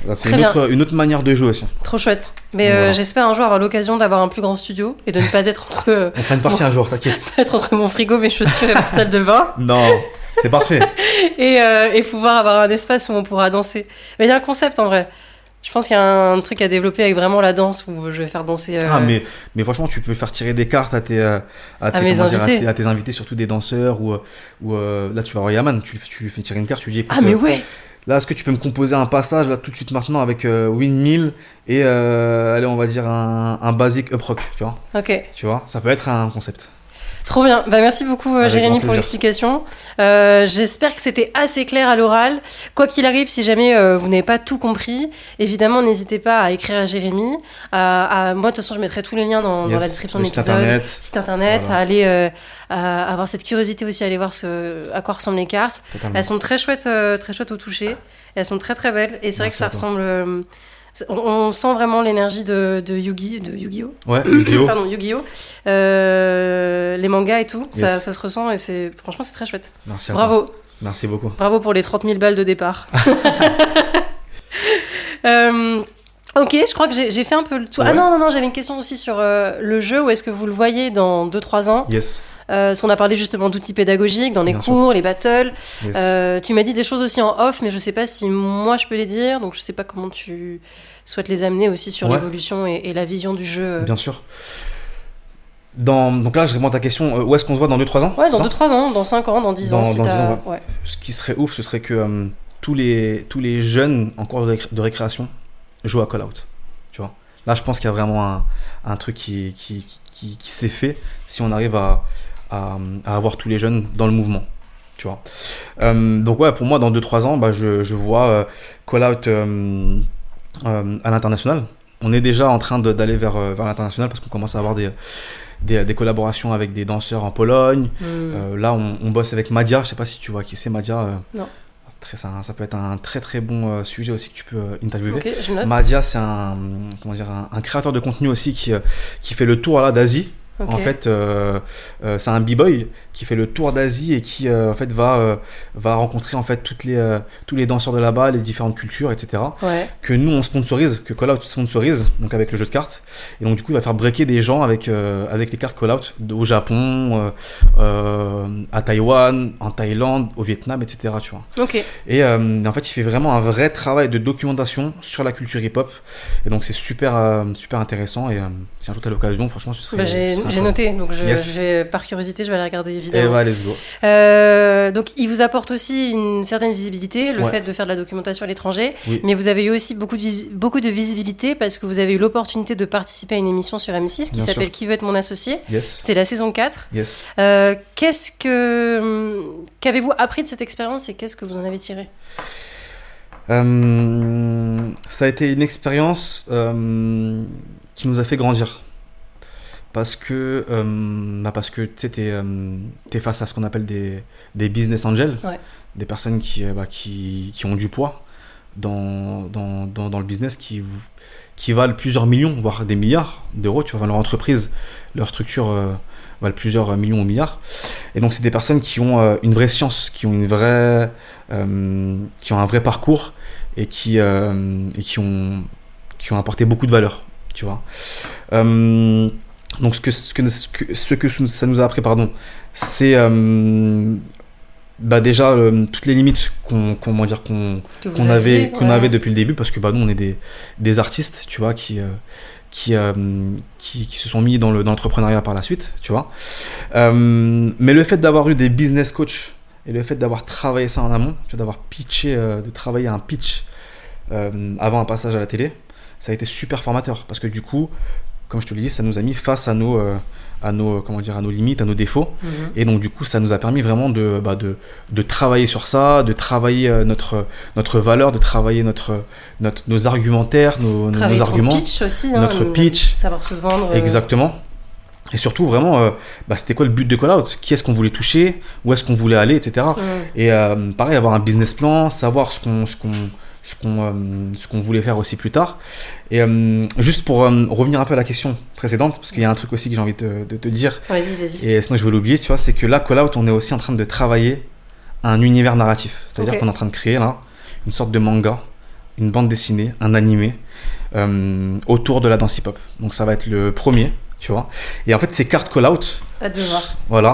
Là, c'est Très une autre manière de jouer aussi. Trop chouette. Mais Voilà. j'espère un jour avoir l'occasion d'avoir un plus grand studio et de ne pas être entre, On fera une partie un jour, t'inquiète. être entre mon frigo, mes chaussures et ma salle de bain Non, c'est parfait. et pouvoir avoir un espace où on pourra danser. Mais il y a un concept en vrai. Je pense qu'il y a un truc à développer avec vraiment la danse où je vais faire danser. Ah, mais franchement, tu peux faire tirer des cartes à tes mes comment dire, invités. à tes invités, surtout des danseurs ou là tu vas voir Yaman, tu lui fais tirer une carte, tu lui dis écoute, Ah, mais ouais! là est-ce que tu peux me composer un passage là tout de suite maintenant avec windmill et allez on va dire un basic up rock, tu vois, Ok. ça peut être un concept. Trop bien. Bah, merci beaucoup, Avec Jérémy, grand pour plaisir. l'explication. J'espère que c'était assez clair à l'oral. Quoi qu'il arrive, si jamais vous n'avez pas tout compris, évidemment, n'hésitez pas à écrire à Jérémy. Moi, de toute façon, je mettrai tous les liens dans la Yes, description de le site l'épisode. internet. Site internet, Voilà. à aller à avoir cette curiosité aussi, à aller voir à quoi ressemblent les cartes. Totalement. Elles sont très chouettes au toucher. Elles sont très très belles. Et c'est vrai que Merci ça à toi. ressemble. On sent vraiment l'énergie de Yu-Gi-Oh! Ouais, Yu-Gi-Oh! Pardon, Yu-Gi-Oh! Les mangas et tout, Yes. ça se ressent et franchement c'est très chouette. Merci à toi. Bravo, Merci beaucoup. bravo pour les 30 000 balles de départ. Ok, je crois que j'ai fait un peu le tour. Ah Ouais. non, j'avais une question aussi sur le jeu. Où est-ce que vous le voyez dans 2-3 ans? Yes. Parce qu'on a parlé justement d'outils pédagogiques dans les Bien cours, les battles. Yes. Tu m'as dit des choses aussi en off, mais je sais pas si moi je peux les dire. Donc je sais pas comment tu souhaites les amener aussi sur Ouais. l'évolution et la vision du jeu. Bien sûr. Donc là, je réponds à ta question, où est-ce qu'on se voit dans 2-3 ans? Ouais, dans c'est ça 2-3 ans, dans 5 ans, dans 10 ans. Dans- si dans 10 t'as- ans, ouais. Ce qui serait ouf, ce serait que tous les jeunes en cours de récréation jouent à Call Out. Tu vois. Là, je pense qu'il y a vraiment un truc qui s'est fait si on arrive à avoir tous les jeunes dans le mouvement. Tu vois. Donc ouais, pour moi, dans 2-3 ans, bah, je vois Call Out à l'international. On est déjà en train d'aller vers l'international parce qu'on commence à avoir des collaborations avec des danseurs en Pologne. Là, on bosse avec Madia. Je sais pas si tu vois qui c'est Madia. Non. Ça peut être un très très bon sujet aussi que tu peux interviewer. Ok, je note. Madia, c'est un créateur de contenu aussi qui fait le tour là, d'Asie. Okay. En fait, c'est un b-boy qui fait le tour d'Asie et qui en fait va rencontrer en fait tous les danseurs de là-bas, les différentes cultures, etc. Ouais. Que nous on sponsorise, que Call Out sponsorise, donc avec le jeu de cartes. Et donc du coup, il va faire breaker des gens avec les cartes Call Out au Japon, à Taïwan, en Thaïlande, au Vietnam, etc. Tu vois. Ok. Et en fait, il fait vraiment un vrai travail de documentation sur la culture hip-hop. Et donc c'est super intéressant. Et si un jour tu as l'occasion, franchement, ce serait. J'ai noté, donc Yes. par curiosité, je vais aller regarder évidemment. Et bah, let's go. Donc, il vous apporte aussi une certaine visibilité, le fait de faire de la documentation à l'étranger, oui. Mais vous avez eu aussi beaucoup de visibilité parce que vous avez eu l'opportunité de participer à une émission sur M6 qui s'appelle Qui veut être mon associé. Yes. C'est la saison 4. Yes. Qu'avez-vous appris de cette expérience et qu'est-ce que vous en avez tiré ? Ça a été une expérience qui nous a fait grandir. Parce que tu sais, t'es face à ce qu'on appelle des business angels, des personnes qui ont du poids dans le business, qui valent plusieurs millions, voire des milliards d'euros. Tu vois, leur entreprise, leur structure valent plusieurs millions ou milliards. Et donc, c'est des personnes qui ont une vraie science, qui ont un vrai parcours et qui ont apporté beaucoup de valeur, tu vois. Donc ce que ça nous a appris, c'est déjà toutes les limites qu'on avait depuis le début, parce que nous on est des artistes, tu vois, qui se sont mis dans l'entrepreneuriat par la suite, tu vois. Mais le fait d'avoir eu des business coachs et le fait d'avoir travaillé ça en amont, tu vois, d'avoir pitché, de travailler un pitch avant un passage à la télé, ça a été super formateur, parce que du coup, comme je te l'ai dit, ça nous a mis face à nos limites, à nos défauts. Et donc, du coup, ça nous a permis vraiment de travailler sur ça, de travailler notre valeur, de travailler nos argumentaires, nos arguments. Notre pitch aussi. Notre pitch. Savoir se vendre. Exactement. Et surtout, vraiment, c'était quoi le but de Call Out ? Qui est-ce qu'on voulait toucher ? Où est-ce qu'on voulait aller, etc. Et pareil, avoir un business plan, savoir ce qu'on voulait faire aussi plus tard. Et juste pour revenir un peu à la question précédente, parce qu'il y a un truc aussi que j'ai envie de te dire, vas-y. Et sinon je vais l'oublier, tu vois, c'est que là, Call Out, on est aussi en train de travailler un univers narratif. C'est-à-dire qu'on est en train de créer là une sorte de manga, une bande dessinée, un animé autour de la danse hip-hop. Donc ça va être le premier, tu vois. Et en fait, ces cartes Call Out,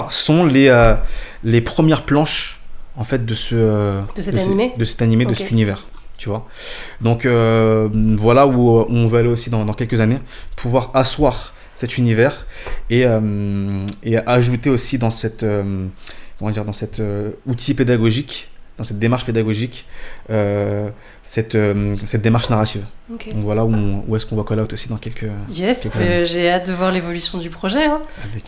sont les premières planches en fait de cet animé, de cet univers, tu vois. Donc voilà où on va aller aussi dans quelques années, pouvoir asseoir cet univers et ajouter aussi dans cette outil pédagogique, dans cette démarche pédagogique, cette démarche narrative. Donc voilà où est-ce qu'on va Call Out aussi dans quelques années. J'ai hâte de voir l'évolution du projet. En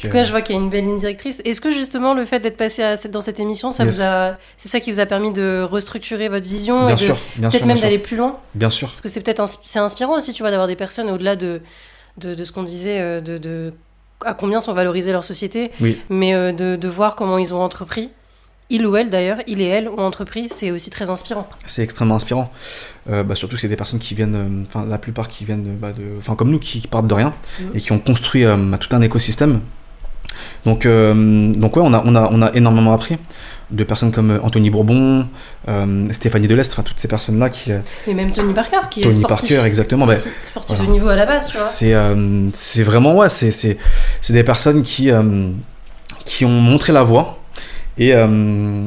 tout cas, je vois qu'il y a une belle ligne directrice. Est-ce que justement le fait d'être passé dans cette émission, c'est ça qui vous a permis de restructurer votre vision peut-être même d'aller plus loin ? Bien sûr. Parce que c'est inspirant aussi, tu vois, d'avoir des personnes au-delà de ce qu'on disait, de à combien sont valorisées leur société, mais de voir comment ils ont entrepris. Il ou elle d'ailleurs, il et elle ont entrepris, c'est aussi très inspirant. C'est extrêmement inspirant. Surtout que c'est des personnes qui viennent, la plupart qui viennent comme nous, qui partent de rien et qui ont construit tout un écosystème. Donc on a énormément appris de personnes comme Anthony Bourbon, Stéphanie Delestre, toutes ces personnes-là qui. Mais même Tony Parker qui est Tony sportif. Parker, exactement. Sportif de niveau à la base, tu vois. C'est vraiment c'est des personnes qui ont montré la voie. Et on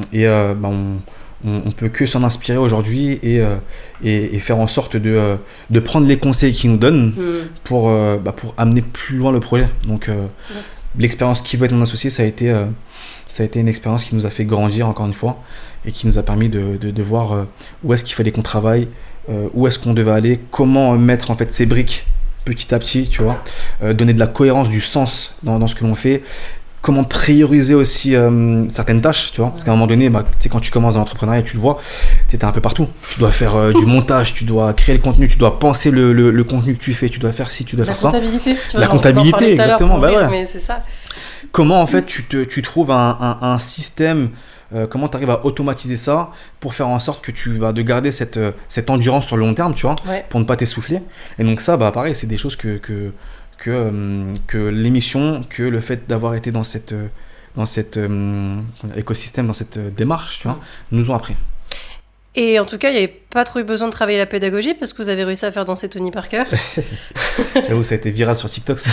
peut que s'en inspirer aujourd'hui et faire en sorte de prendre les conseils qu'ils nous donnent pour amener plus loin le projet. Donc l'expérience Qui veut être mon associé, ça a été une expérience qui nous a fait grandir encore une fois et qui nous a permis de voir où est-ce qu'il fallait qu'on travaille, où est-ce qu'on devait aller, comment mettre en fait ces briques petit à petit, tu vois, donner de la cohérence, du sens dans ce que l'on fait. comment prioriser aussi certaines tâches, tu vois. Parce qu'à un moment donné, bah, quand tu commences dans l'entrepreneuriat, tu le vois, tu es un peu partout. Tu dois faire du montage, tu dois créer le contenu, tu dois penser le contenu que tu fais, tu dois faire ci, tu dois faire ça. La comptabilité, exactement. Bah ouais. Mais c'est ça. Comment en fait tu trouves un système, comment tu arrives à automatiser ça pour faire en sorte que tu vas de garder cette endurance sur le long terme, tu vois, pour ne pas t'essouffler. Et donc ça, bah pareil, c'est des choses que l'émission, que le fait d'avoir été dans cet écosystème, dans cette démarche, tu vois, nous ont appris. Et en tout cas, il n'y avait pas trop eu besoin de travailler la pédagogie parce que vous avez réussi à faire danser Tony Parker. J'avoue, ça a été viral sur TikTok. Ça.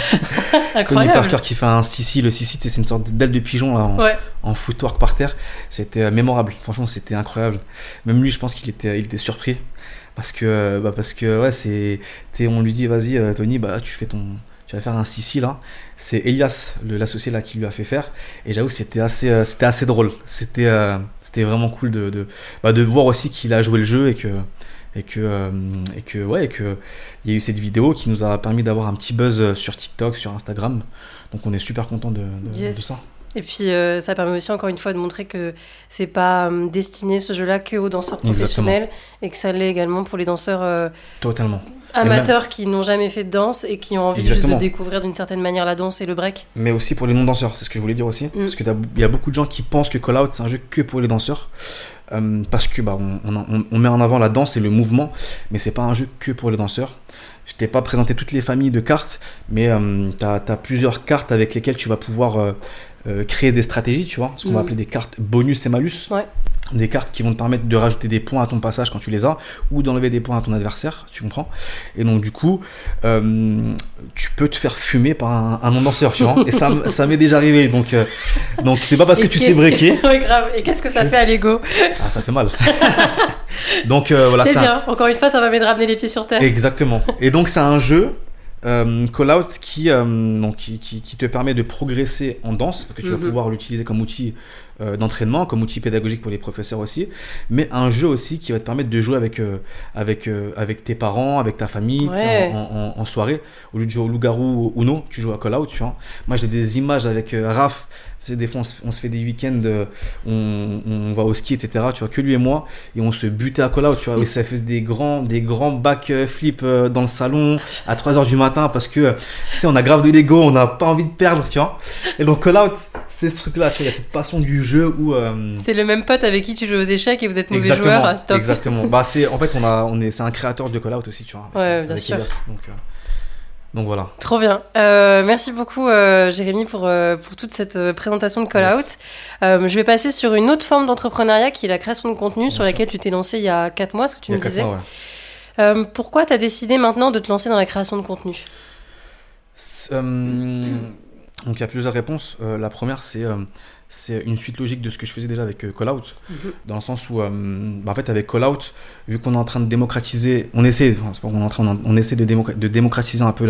Incroyable. Tony Parker qui fait un sissi. Le sissi, c'est une sorte d'aile de pigeon là, en footwork par terre. C'était mémorable. Franchement, c'était incroyable. Même lui, je pense qu'il était surpris. Parce que ouais, on lui dit, vas-y, Tony, bah, tu vas faire un sissi là. C'est Elias, l'associé là, qui lui a fait faire. Et j'avoue, c'était assez drôle. C'était vraiment cool de voir aussi qu'il a joué le jeu et que il y a eu cette vidéo qui nous a permis d'avoir un petit buzz sur TikTok, sur Instagram. Donc on est super content de ça. Et puis ça permet aussi encore une fois de montrer que c'est pas destiné ce jeu-là que aux danseurs professionnels. Exactement. Et que ça l'est également pour les danseurs totalement amateurs qui n'ont jamais fait de danse et qui ont envie juste de découvrir d'une certaine manière la danse et le break. Mais aussi pour les non-danseurs, c'est ce que je voulais dire aussi. Parce qu'il y a beaucoup de gens qui pensent que Call Out c'est un jeu que pour les danseurs. Parce que on met en avant la danse et le mouvement, mais c'est pas un jeu que pour les danseurs. Je t'ai pas présenté toutes les familles de cartes, mais t'as plusieurs cartes avec lesquelles tu vas pouvoir créer des stratégies, tu vois, ce qu'on va appeler des cartes bonus et malus. Ouais. Des cartes qui vont te permettre de rajouter des points à ton passage quand tu les as, ou d'enlever des points à ton adversaire, tu comprends. Et donc du coup, tu peux te faire fumer par un non-danseur, tu vois. Et ça m'est déjà arrivé, donc c'est pas parce que tu sais breaker. Oui, grave. Et qu'est-ce que ça fait à l'ego? Ah, ça fait mal. Donc voilà. C'est bien. Encore une fois, ça va m'aider à ramener les pieds sur terre. Exactement. Et donc c'est un jeu. Call Out qui te permet de progresser en danse, parce que tu vas pouvoir l'utiliser comme outil d'entraînement, comme outil pédagogique pour les professeurs aussi, mais un jeu aussi qui va te permettre de jouer avec tes parents, avec ta famille, en soirée. Au lieu de jouer au loup-garou ou Uno, tu joues à Call Out, tu vois. Moi j'ai des images avec Raph. Des fois on se fait des week-ends, on va au ski, etc. Tu vois, que lui et moi, et on se butait à Call Out, tu vois. Et ça faisait des grands back flips dans le salon à 3h du matin parce que tu sais, on a grave de l'ego, on n'a pas envie de perdre, tu vois. Et donc Call Out, c'est ce truc-là, tu vois, il y a cette passion du jeu où c'est le même pote avec qui tu joues aux échecs et vous êtes mauvais joueurs, stop. Exactement. Bah c'est un créateur de Call Out aussi, tu vois. Bien sûr. Elias, donc voilà. Trop bien. Merci beaucoup Jérémy pour toute cette présentation de Call Out. Je vais passer sur une autre forme d'entrepreneuriat qui est la création de contenu, sur laquelle tu t'es lancé il y a 4 mois, ce que tu me disais. Pourquoi tu as décidé maintenant de te lancer dans la création de contenu? Donc il y a plusieurs réponses. La première, c'est une suite logique de ce que je faisais déjà avec Call Out, dans le sens où en fait avec Call Out, vu qu'on est en train de démocratiser, on essaie de démocratiser un peu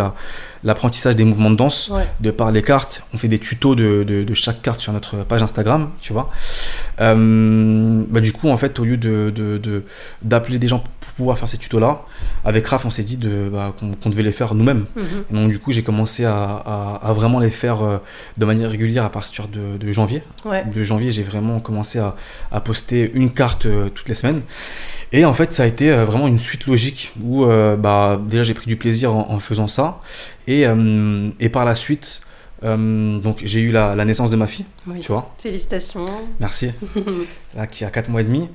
l'apprentissage des mouvements de danse, de par les cartes. On fait des tutos de chaque carte sur notre page Instagram, tu vois. Du coup en fait, au lieu d'appeler des gens pour pouvoir faire ces tutos là, avec Raph on s'est dit qu'on devait les faire nous-mêmes. Et donc du coup j'ai commencé à vraiment les faire de manière régulière à partir de janvier. De janvier, j'ai vraiment commencé à poster une carte toutes les semaines. Et en fait, ça a été vraiment une suite logique où déjà j'ai pris du plaisir en faisant ça. Et par la suite, donc j'ai eu la naissance de ma fille, tu vois. Félicitations. Merci. Là, qui a 4 mois et demi.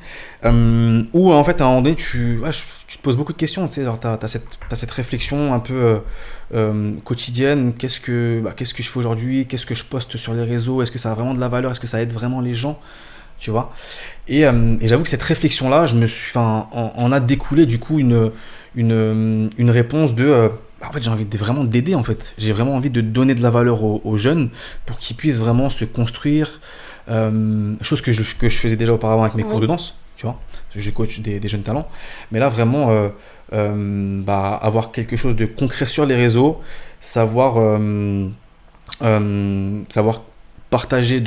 Où en fait, à un moment donné, tu te poses beaucoup de questions. Tu sais, t'as cette réflexion un peu quotidienne. Qu'est-ce que je fais aujourd'hui? Qu'est-ce que je poste sur les réseaux? Est-ce que ça a vraiment de la valeur? Est-ce que ça aide vraiment les gens? Tu vois. Et j'avoue que cette réflexion-là, en a découlé du coup une réponse de en fait j'ai envie vraiment d'aider en fait. J'ai vraiment envie de donner de la valeur aux jeunes pour qu'ils puissent vraiment se construire, chose que je faisais déjà auparavant avec mes cours de danse, tu vois. Je coach des jeunes talents, mais là vraiment avoir quelque chose de concret sur les réseaux, savoir partager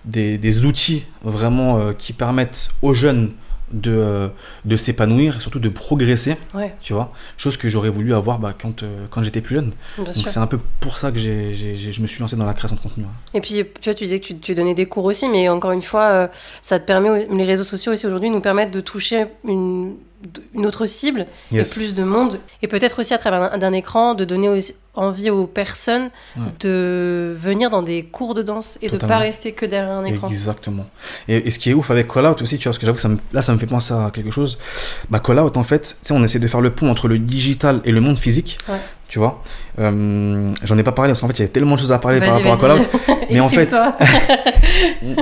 des outils vraiment qui permettent aux jeunes de s'épanouir et surtout de progresser, Ouais, tu vois, chose que j'aurais voulu avoir quand j'étais plus jeune. bien Donc sûr. c'est un peu pour ça que je me suis lancé dans la création de contenu. Ouais. Et puis, tu vois, tu disais que tu donnais des cours aussi, mais encore une fois, ça te permet, les réseaux sociaux aussi aujourd'hui nous permettent de toucher une autre cible Yes. et plus de monde. Et peut-être aussi à travers d'un écran, de donner envie aux personnes de venir dans des cours de danse et de Totalement. pas rester que derrière un écran. Exactement. Et ce qui est ouf avec Call Out aussi, tu vois, parce que j'avoue que ça me fait penser à quelque chose. Bah, Call Out, en fait, tu sais, on essaie de faire le pont entre le digital et le monde physique. Ouais. Tu vois. J'en ai pas parlé parce qu'en fait, il y avait tellement de choses à parler par Vas-y, rapport à Call Out. Mais en fait, explique-toi.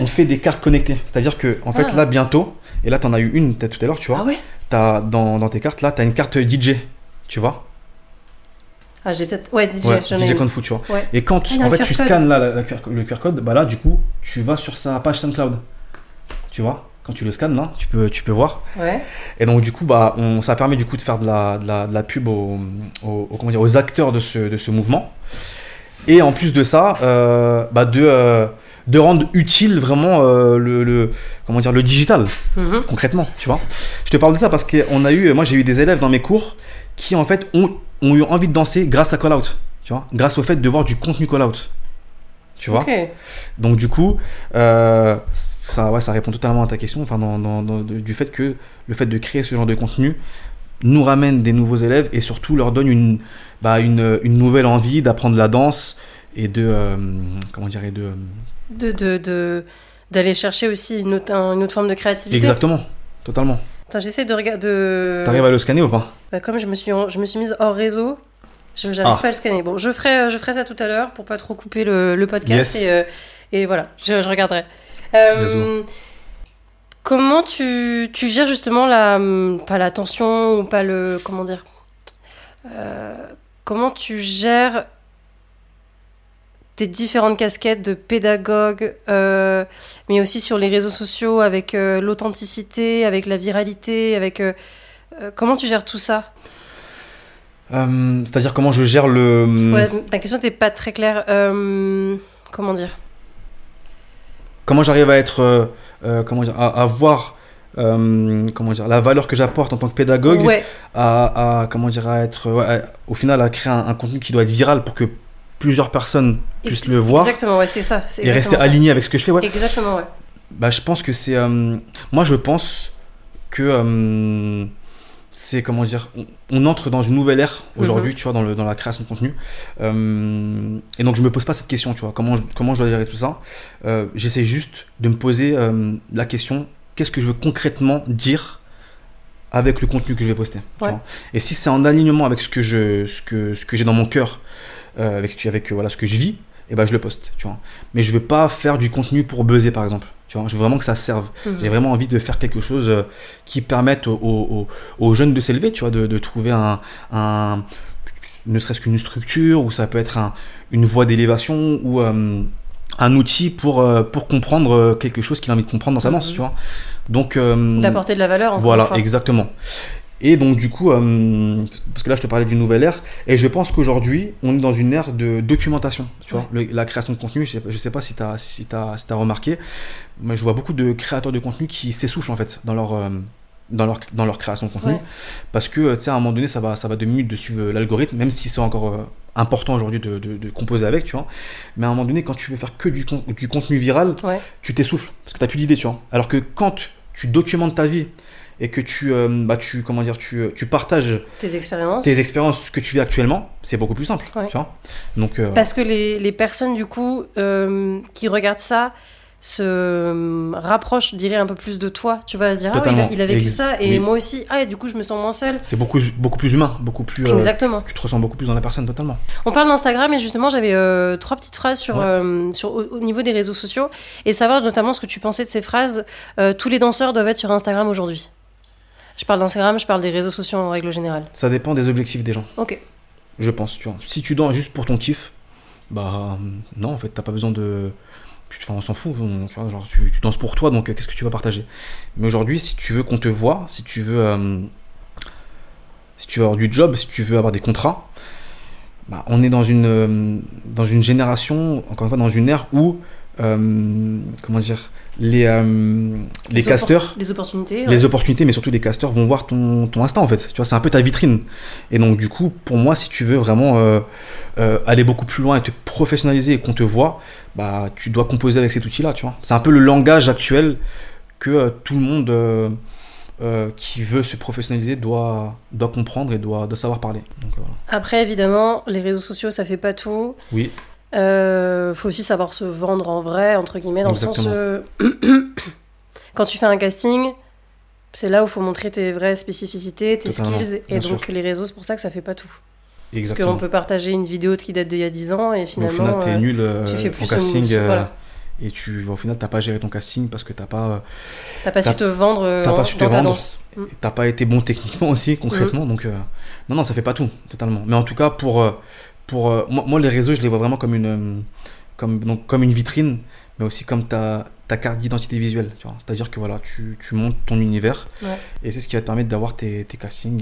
on fait des cartes connectées. C'est-à-dire que, en fait, là, bientôt, et là, t'en as eu une peut-être tout à l'heure, tu vois. Ah ouais. Dans tes cartes, là, t'as une carte DJ. Tu vois. Ah, j'ai peut-être. Ouais, DJ, Ouais, j'en ai DJ une. Kung Fu, tu vois. Ouais. Et quand il y a en un fait QR tu code. scannes là le QR code, bah là du coup tu vas sur sa page SoundCloud. Tu vois, quand tu le scannes là, tu peux voir. Ouais. Et donc du coup bah ça permet du coup de faire de la pub comment dire, aux acteurs de ce mouvement. Et en plus de ça, de rendre utile vraiment comment dire, le digital Mhm. concrètement, tu vois. Je te parle de ça parce que moi j'ai eu des élèves dans mes cours qui en fait ont eu envie de danser grâce à Call Out, tu vois, grâce au fait de voir du contenu Call Out, tu vois. Ok. Donc du coup, ça répond totalement à ta question, enfin du fait que le fait de créer ce genre de contenu nous ramène des nouveaux élèves et surtout leur donne une nouvelle envie d'apprendre la danse et comment dire, D'aller chercher aussi une autre forme de créativité. exactement, totalement. Attends, j'essaie de regarder. T'arrives à le scanner ou pas? Comme je me suis mise hors réseau, j'arrive pas à le scanner. Bon, je ferai ça tout à l'heure pour pas trop couper le podcast. Yes. Et voilà, je regarderai. Raison. Comment tu gères justement pas la tension ou pas le. Comment dire comment tu gères tes différentes casquettes de pédagogue, mais aussi sur les réseaux sociaux avec l'authenticité, avec la viralité, avec. Comment tu gères tout ça? C'est-à-dire comment je gère le... Ouais, ta question n'était pas très claire. Comment dire? Comment j'arrive à être... comment dire, à voir comment dire, la valeur que j'apporte en tant que pédagogue, Ouais, comment dire, à être... au final, à créer un contenu qui doit être viral pour que plusieurs personnes puissent le voir exactement, ouais, c'est ça. C'est et rester exactement ça. aligné avec ce que je fais. Ouais. Exactement, ouais. Bah, je pense que c'est... moi, je pense que... c'est, comment dire, on entre dans une nouvelle ère aujourd'hui, tu vois, dans la création de contenu. Et donc, je me pose pas cette question, tu vois, comment je dois gérer tout ça. J'essaie juste de me poser la question, qu'est-ce que je veux concrètement dire avec le contenu que je vais poster, tu vois. Et si c'est en alignement avec ce que j'ai dans mon cœur, avec voilà, ce que je vis, et ben je le poste, tu vois. Mais je veux pas faire du contenu pour buzzer, par exemple. Tu vois, je veux vraiment que ça serve. J'ai vraiment envie de faire quelque chose qui permette aux jeunes de s'élever, tu vois, de trouver ne serait-ce qu'une structure, ou ça peut être une voie d'élévation, ou un outil pour comprendre quelque chose qu'il a envie de comprendre dans sa danse, tu vois. Donc, d'apporter de la valeur, encore voilà, une fois. exactement. Et donc du coup, parce que là je te parlais d'une nouvelle ère, et je pense qu'aujourd'hui on est dans une ère de documentation, tu vois, la création de contenu. Je sais pas si t'as remarqué, mais je vois beaucoup de créateurs de contenu qui s'essoufflent en fait dans leur création de contenu, parce que tu sais, à un moment donné ça va 2 minutes de suivre l'algorithme, même si c'est encore important aujourd'hui de composer avec, tu vois. Mais à un moment donné, quand tu veux faire que du contenu viral, tu t'essouffles parce que t'as plus d'idées, tu vois. Alors que quand tu documentes ta vie et que tu partages tes expériences, ce que tu vis actuellement, c'est beaucoup plus simple, tu vois. Donc, parce que les personnes du coup qui regardent ça se rapprochent, je dirais, un peu plus de toi. Tu vas se dire, il a vécu ça, et moi aussi, et du coup je me sens moins seule. C'est beaucoup plus humain, beaucoup plus... Exactement. Tu te ressens beaucoup plus dans la personne, totalement. On parle d'Instagram, et justement j'avais 3 petites phrases au niveau des réseaux sociaux, et savoir notamment ce que tu pensais de ces phrases. Tous les danseurs doivent être sur Instagram aujourd'hui. Je parle d'Instagram, je parle des réseaux sociaux en règle générale. Ça dépend des objectifs des gens. Ok. Je pense, tu vois. Si tu danses juste pour ton kiff, bah non, en fait, t'as pas besoin de... on s'en fout, tu vois, genre tu danses pour toi, donc qu'est-ce que tu vas partager? Mais aujourd'hui, si tu veux qu'on te voie, si tu veux avoir du job, si tu veux avoir des contrats, bah, on est dans une génération, encore une fois, dans une ère où comment dire, les casteurs, les opportunités, les opportunités, mais surtout les casteurs vont voir ton Insta en fait. Tu vois, c'est un peu ta vitrine. Et donc du coup, pour moi, si tu veux vraiment aller beaucoup plus loin et te professionnaliser et qu'on te voit, bah tu dois composer avec cet outil-là. Tu vois, c'est un peu le langage actuel que tout le monde qui veut se professionnaliser doit comprendre et doit savoir parler. Donc, voilà. Après, évidemment, les réseaux sociaux, ça fait pas tout. Oui. Faut aussi savoir se vendre en vrai, entre guillemets, dans Exactement. le sens quand tu fais un casting, c'est là où il faut montrer tes vraies spécificités, tes Totalement, skills, et bien donc sûr. les réseaux, c'est pour ça que ça fait pas tout. Exactement. Parce qu'on peut partager une vidéo qui date d'il y a 10 ans, et Mais finalement, au final, t'es nul tu fais plus en casting. voilà. Et au final, t'as pas géré ton casting parce que t'as pas su te vendre t'as pas su te dans ta vendre. danse. T'as pas été bon techniquement aussi, concrètement. Donc, non, ça fait pas tout, totalement. Mais en tout cas, moi, les réseaux, je les vois vraiment comme une vitrine, mais aussi comme ta carte d'identité visuelle. Tu vois. C'est-à-dire que voilà, tu montes ton univers, et c'est ce qui va te permettre d'avoir tes castings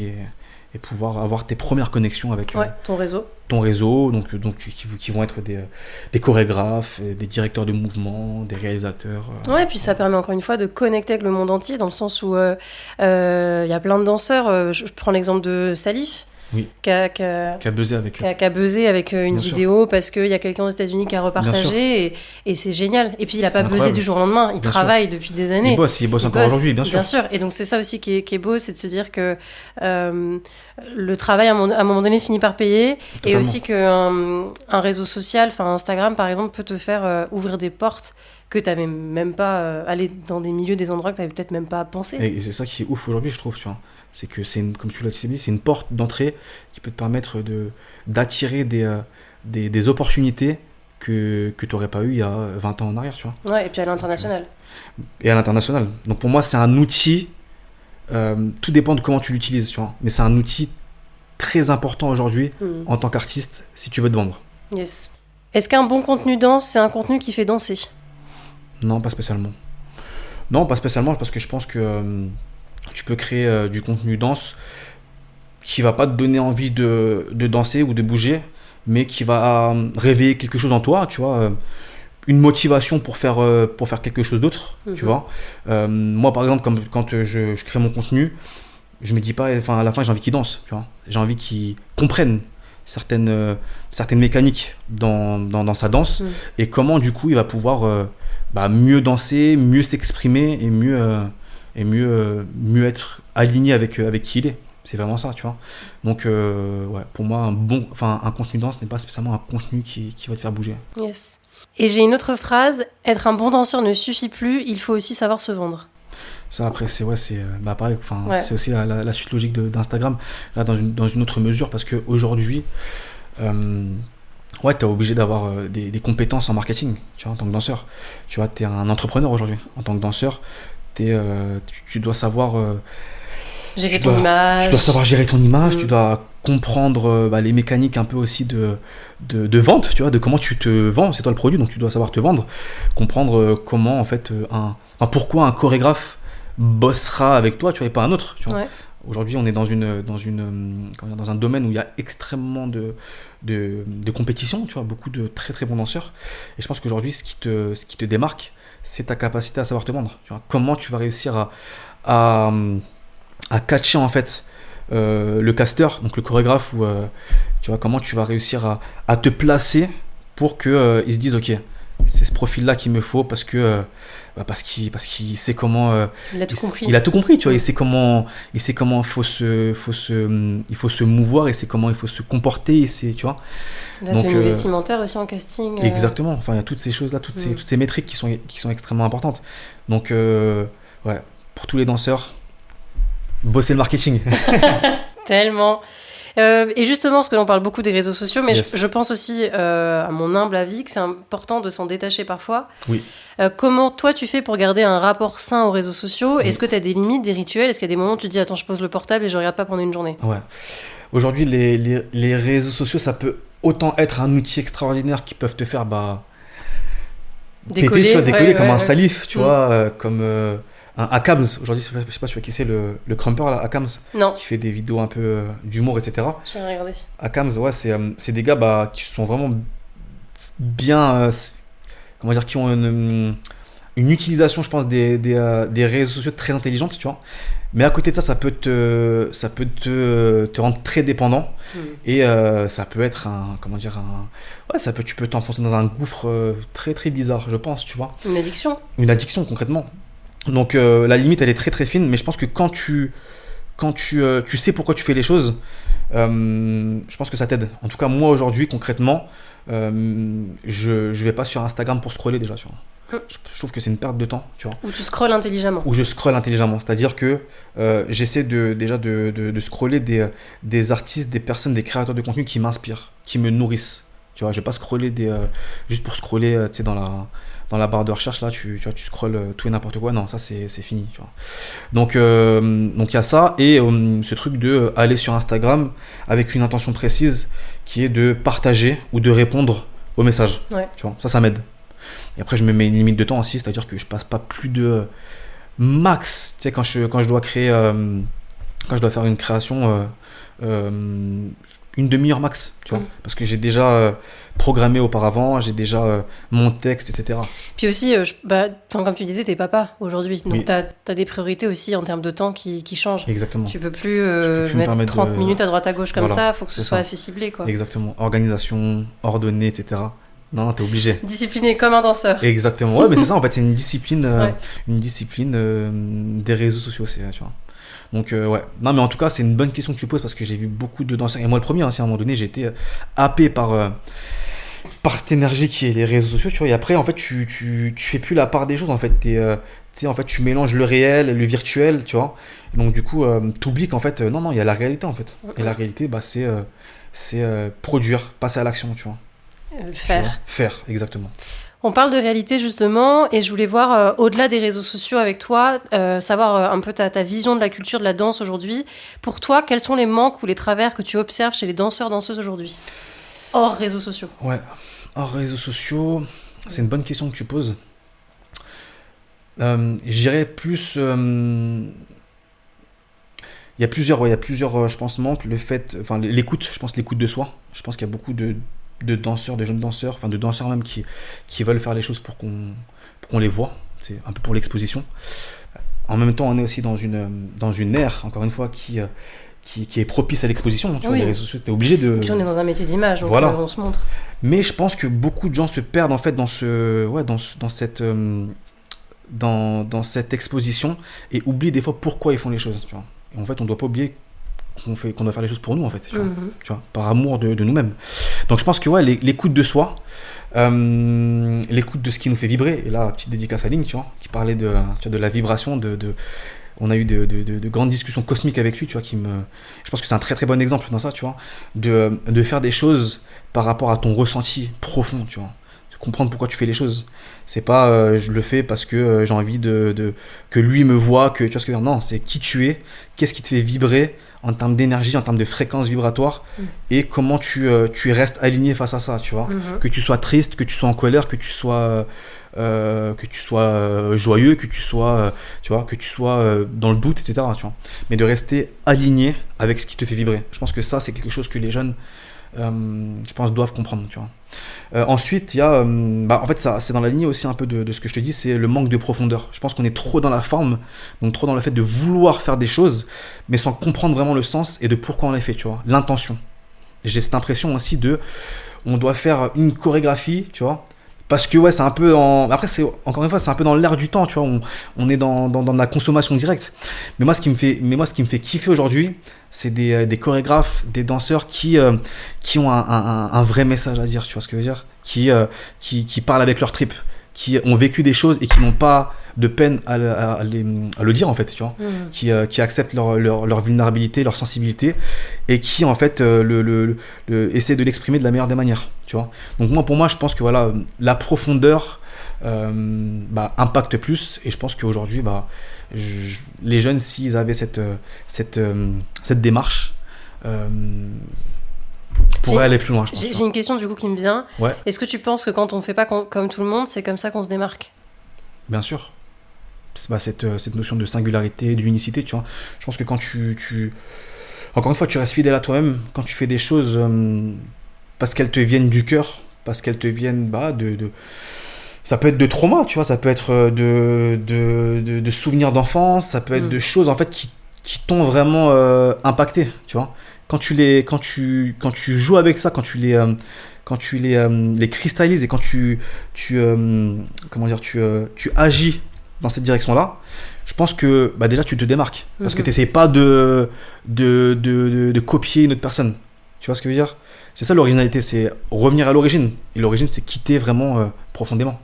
et pouvoir avoir tes premières connexions avec ton réseau. Ton réseau, donc qui vont être des chorégraphes, des directeurs de mouvement, des réalisateurs. Ouais, et puis ça permet encore une fois de connecter avec le monde entier, dans le sens où y a plein de danseurs. Je prends l'exemple de Salif. Oui. Qui a buzzé avec une vidéo parce qu'il y a quelqu'un aux États-Unis qui a repartagé et c'est génial. Et puis il a pas buzzé du jour au lendemain, il travaille depuis des années. Il bosse encore aujourd'hui, bien sûr. Bien sûr. Et donc c'est ça aussi qui est beau, c'est de se dire que le travail à un moment donné finit par payer. Totalement. Et aussi qu'un réseau social, enfin Instagram par exemple, peut te faire ouvrir des portes que tu n'avais même pas aller dans des milieux, des endroits que tu n'avais peut-être même pas pensé. Et c'est ça qui est ouf aujourd'hui, je trouve, tu vois. C'est que comme tu l'as dit, c'est une porte d'entrée qui peut te permettre d'attirer des opportunités que tu n'aurais pas eu il y a 20 ans en arrière, tu vois. Ouais, et puis à l'international. Et à l'international. Donc pour moi, c'est un outil, tout dépend de comment tu l'utilises, tu vois. Mais c'est un outil très important aujourd'hui en tant qu'artiste si tu veux te vendre. Yes. Est-ce qu'un bon contenu danse, c'est un contenu qui fait danser ? Non, pas spécialement. Non, pas spécialement, parce que je pense que tu peux créer du contenu danse qui va pas te donner envie de danser ou de bouger, mais qui va réveiller quelque chose en toi, tu vois, une motivation pour faire quelque chose d'autre, tu vois. Moi, par exemple, quand je crée mon contenu, je me dis pas, enfin, à la fin, j'ai envie qu'ils dansent, tu vois. J'ai envie qu'ils comprennent certaines mécaniques dans sa danse et comment, du coup, il va pouvoir mieux danser, mieux s'exprimer et mieux être aligné avec qui il est. C'est vraiment ça, tu vois. Donc, pour moi, un contenu danse n'est pas spécialement un contenu qui va te faire bouger. Yes. Et j'ai une autre phrase, être un bon danseur ne suffit plus, il faut aussi savoir se vendre. Ça, après, c'est pareil, c'est aussi la suite logique d'Instagram, là, dans une autre mesure, parce qu'aujourd'hui, t'es obligé d'avoir des compétences en marketing, tu vois, en tant que danseur. Tu vois, t'es un entrepreneur aujourd'hui. En tant que danseur, tu dois savoir gérer ton image. Tu dois savoir gérer ton image, tu dois comprendre les mécaniques un peu aussi de vente, tu vois, de comment tu te vends, c'est toi le produit, donc tu dois savoir te vendre, comprendre comment, en fait, pourquoi un chorégraphe bossera avec toi, tu vois, et pas un autre, tu vois. Ouais. Aujourd'hui, on est dans un domaine où il y a extrêmement de compétition, tu vois, beaucoup de très très bons danseurs. Et je pense qu'aujourd'hui, ce qui te démarque, c'est ta capacité à savoir te vendre. Tu vois, comment tu vas réussir à catcher en fait le casteur, donc le chorégraphe, ou tu vois, comment tu vas réussir à te placer pour que ils se disent ok, c'est ce profil là qu'il me faut parce qu'il sait comment il a tout compris. Il a tout compris, tu vois, il sait comment il faut se mouvoir, et c'est comment il faut se comporter, et c'est, tu vois, la tenue vestimentaire aussi en casting. Exactement, enfin il y a toutes ces choses là, toutes ces métriques qui sont extrêmement importantes. Donc pour tous les danseurs, bosser le marketing. Tellement. Et justement, parce que l'on parle beaucoup des réseaux sociaux, mais yes. je pense aussi, à mon humble avis, que c'est important de s'en détacher parfois. Oui. Comment toi tu fais pour garder un rapport sain aux réseaux sociaux ? Est-ce que tu as des limites, des rituels ? Est-ce qu'il y a des moments où tu te dis attends, je pose le portable et je regarde pas pendant une journée ? Ouais. Aujourd'hui, les réseaux sociaux, ça peut autant être un outil extraordinaire qui peuvent te faire décoller, péter, tu vois, décoller comme un ouais. Salif, tu vois, comme un Akams. Aujourd'hui, je sais pas si tu vois qui c'est, le crumper là, Akams. Non. Qui fait des vidéos un peu d'humour, etc. Je vais regarder. Akams, ouais, c'est des gars qui sont vraiment bien comment dire, qui ont une utilisation, je pense, des réseaux sociaux très intelligente, tu vois. Mais à côté de ça, ça peut te rendre très dépendant. Et ça peut être tu peux t'enfoncer dans un gouffre très très bizarre, je pense, tu vois. Une addiction. Une addiction, concrètement. Donc la limite, elle est très très fine, mais je pense que quand tu sais pourquoi tu fais les choses, je pense que ça t'aide. En tout cas, moi aujourd'hui, concrètement, je vais pas sur Instagram pour scroller déjà, tu vois. Je trouve que c'est une perte de temps, tu vois. Ou tu scrolles intelligemment. Où je scrolle intelligemment, c'est-à-dire que j'essaie de scroller des artistes, des personnes, des créateurs de contenu qui m'inspirent, qui me nourrissent. Tu vois, je vais pas scroller juste pour scroller, tu sais, dans la barre de recherche là, tu scrolles tout et n'importe quoi. Non, ça c'est fini, tu vois. Donc il y a ça et ce truc de aller sur Instagram avec une intention précise qui est de partager ou de répondre aux messages. Ouais. Tu vois, ça m'aide. Et après, je me mets une limite de temps aussi, c'est-à-dire que je passe pas plus de max. Tu sais, quand je dois créer, quand je dois faire une création, une demi-heure max, tu vois, parce que j'ai déjà programmé auparavant, j'ai déjà mon texte, etc. Puis aussi, comme tu disais, t'es papa aujourd'hui, donc oui. t'as des priorités aussi en termes de temps qui changent. Exactement. Tu peux plus mettre 30 minutes à droite à gauche comme ça, faut que ce soit assez ciblé, quoi. Exactement. Organisation, ordonnée, etc. Non, t'es obligé. Discipliné comme un danseur. Exactement. Ouais, mais c'est ça, en fait, c'est une discipline, des réseaux sociaux, tu vois. Donc, ouais. Non, mais en tout cas, c'est une bonne question que tu poses parce que j'ai vu beaucoup de danseurs. Et moi, le premier, si à un moment donné, j'ai été happé par cette énergie qui est les réseaux sociaux, tu vois. Et après, en fait, tu fais plus la part des choses, en fait. Tu sais, en fait, tu mélanges le réel et le virtuel, tu vois. Et donc, du coup, t'oublies qu'en fait, non, il y a la réalité, en fait. Et la réalité, c'est produire, passer à l'action, tu vois. Faire, exactement. On parle de réalité justement et je voulais voir au-delà des réseaux sociaux avec toi, savoir un peu ta vision de la culture de la danse aujourd'hui. Pour toi, quels sont les manques ou les travers que tu observes chez les danseurs-danseuses aujourd'hui, hors réseaux sociaux? Ouais, hors réseaux sociaux, c'est une bonne question que tu poses. J'irais plus... Il y a plusieurs, je pense, manques. L'écoute, je pense l'écoute de soi. Je pense qu'il y a beaucoup de danseurs, de jeunes danseurs, enfin de danseurs même qui veulent faire les choses pour qu'on les voit. C'est un peu pour l'exposition. En même temps, on est aussi dans une ère, encore une fois, qui est propice à l'exposition. Tu vois, les réseaux sociaux, t'es obligé de... Et puis on est dans un métier d'image, donc voilà. On se montre. Mais je pense que beaucoup de gens se perdent en fait dans cette exposition et oublient des fois pourquoi ils font les choses. Tu vois. Et en fait, on doit pas oublier qu'on doit faire les choses pour nous en fait, tu vois, par amour de nous-mêmes. Donc je pense que l'écoute de soi, l'écoute de ce qui nous fait vibrer, et là petite dédicace à Ligne, tu vois, qui parlait de la vibration, on a eu de grandes discussions cosmiques avec lui, tu vois, je pense que c'est un très très bon exemple dans ça, tu vois, de faire des choses par rapport à ton ressenti profond, tu vois, de comprendre pourquoi tu fais les choses. C'est pas je le fais parce que j'ai envie que lui me voit, que tu vois ce que je veux dire. Non, c'est qui tu es, qu'est-ce qui te fait vibrer en termes d'énergie, en termes de fréquence vibratoire, et comment tu restes aligné face à ça, tu vois. Que tu sois triste, que tu sois en colère, que tu sois joyeux, que tu sois dans le doute, etc. Tu vois. Mais de rester aligné avec ce qui te fait vibrer. Je pense que ça, c'est quelque chose que les jeunes, je pense, doivent comprendre, tu vois. Ensuite, il y a, en fait, ça, c'est dans la lignée aussi un peu de ce que je te dis, c'est le manque de profondeur. Je pense qu'on est trop dans la forme, donc trop dans le fait de vouloir faire des choses, mais sans comprendre vraiment le sens et de pourquoi on les fait, tu vois, l'intention. J'ai cette impression aussi on doit faire une chorégraphie, tu vois, parce que c'est un peu après encore une fois c'est un peu dans l'air du temps, tu vois, on est dans la consommation directe. Mais moi ce qui me fait kiffer aujourd'hui, c'est des chorégraphes, des danseurs qui ont un vrai message à dire, tu vois ce que je veux dire, qui parlent avec leur tripes, qui ont vécu des choses et qui n'ont pas de peine à le dire en fait, tu vois, qui acceptent leur vulnérabilité, leur sensibilité, et qui en fait essaient de l'exprimer de la meilleure des manières, tu vois. Donc pour moi je pense que la profondeur impacte plus, et je pense qu'aujourd'hui les jeunes, s'ils avaient cette démarche, pourraient aller plus loin, je pense. J'ai une question du coup qui me vient. Ouais. Est-ce que tu penses que quand on fait pas comme tout le monde, c'est comme ça qu'on se démarque? Bien sûr. Cette notion de singularité, d'unicité, tu vois. Je pense que quand encore une fois, tu restes fidèle à toi-même, quand tu fais des choses parce qu'elles te viennent du cœur, parce qu'elles te viennent Ça peut être de trauma, tu vois, ça peut être de souvenirs d'enfance, ça peut être de choses en fait qui t'ont vraiment impacté, tu vois. Quand tu joues avec ça, quand tu les cristallises et quand tu agis dans cette direction-là, je pense que bah, déjà tu te démarques parce que tu n'essayes pas de copier une autre personne. Tu vois ce que je veux dire? C'est ça l'originalité, c'est revenir à l'origine. Et l'origine, c'est quitter vraiment profondément.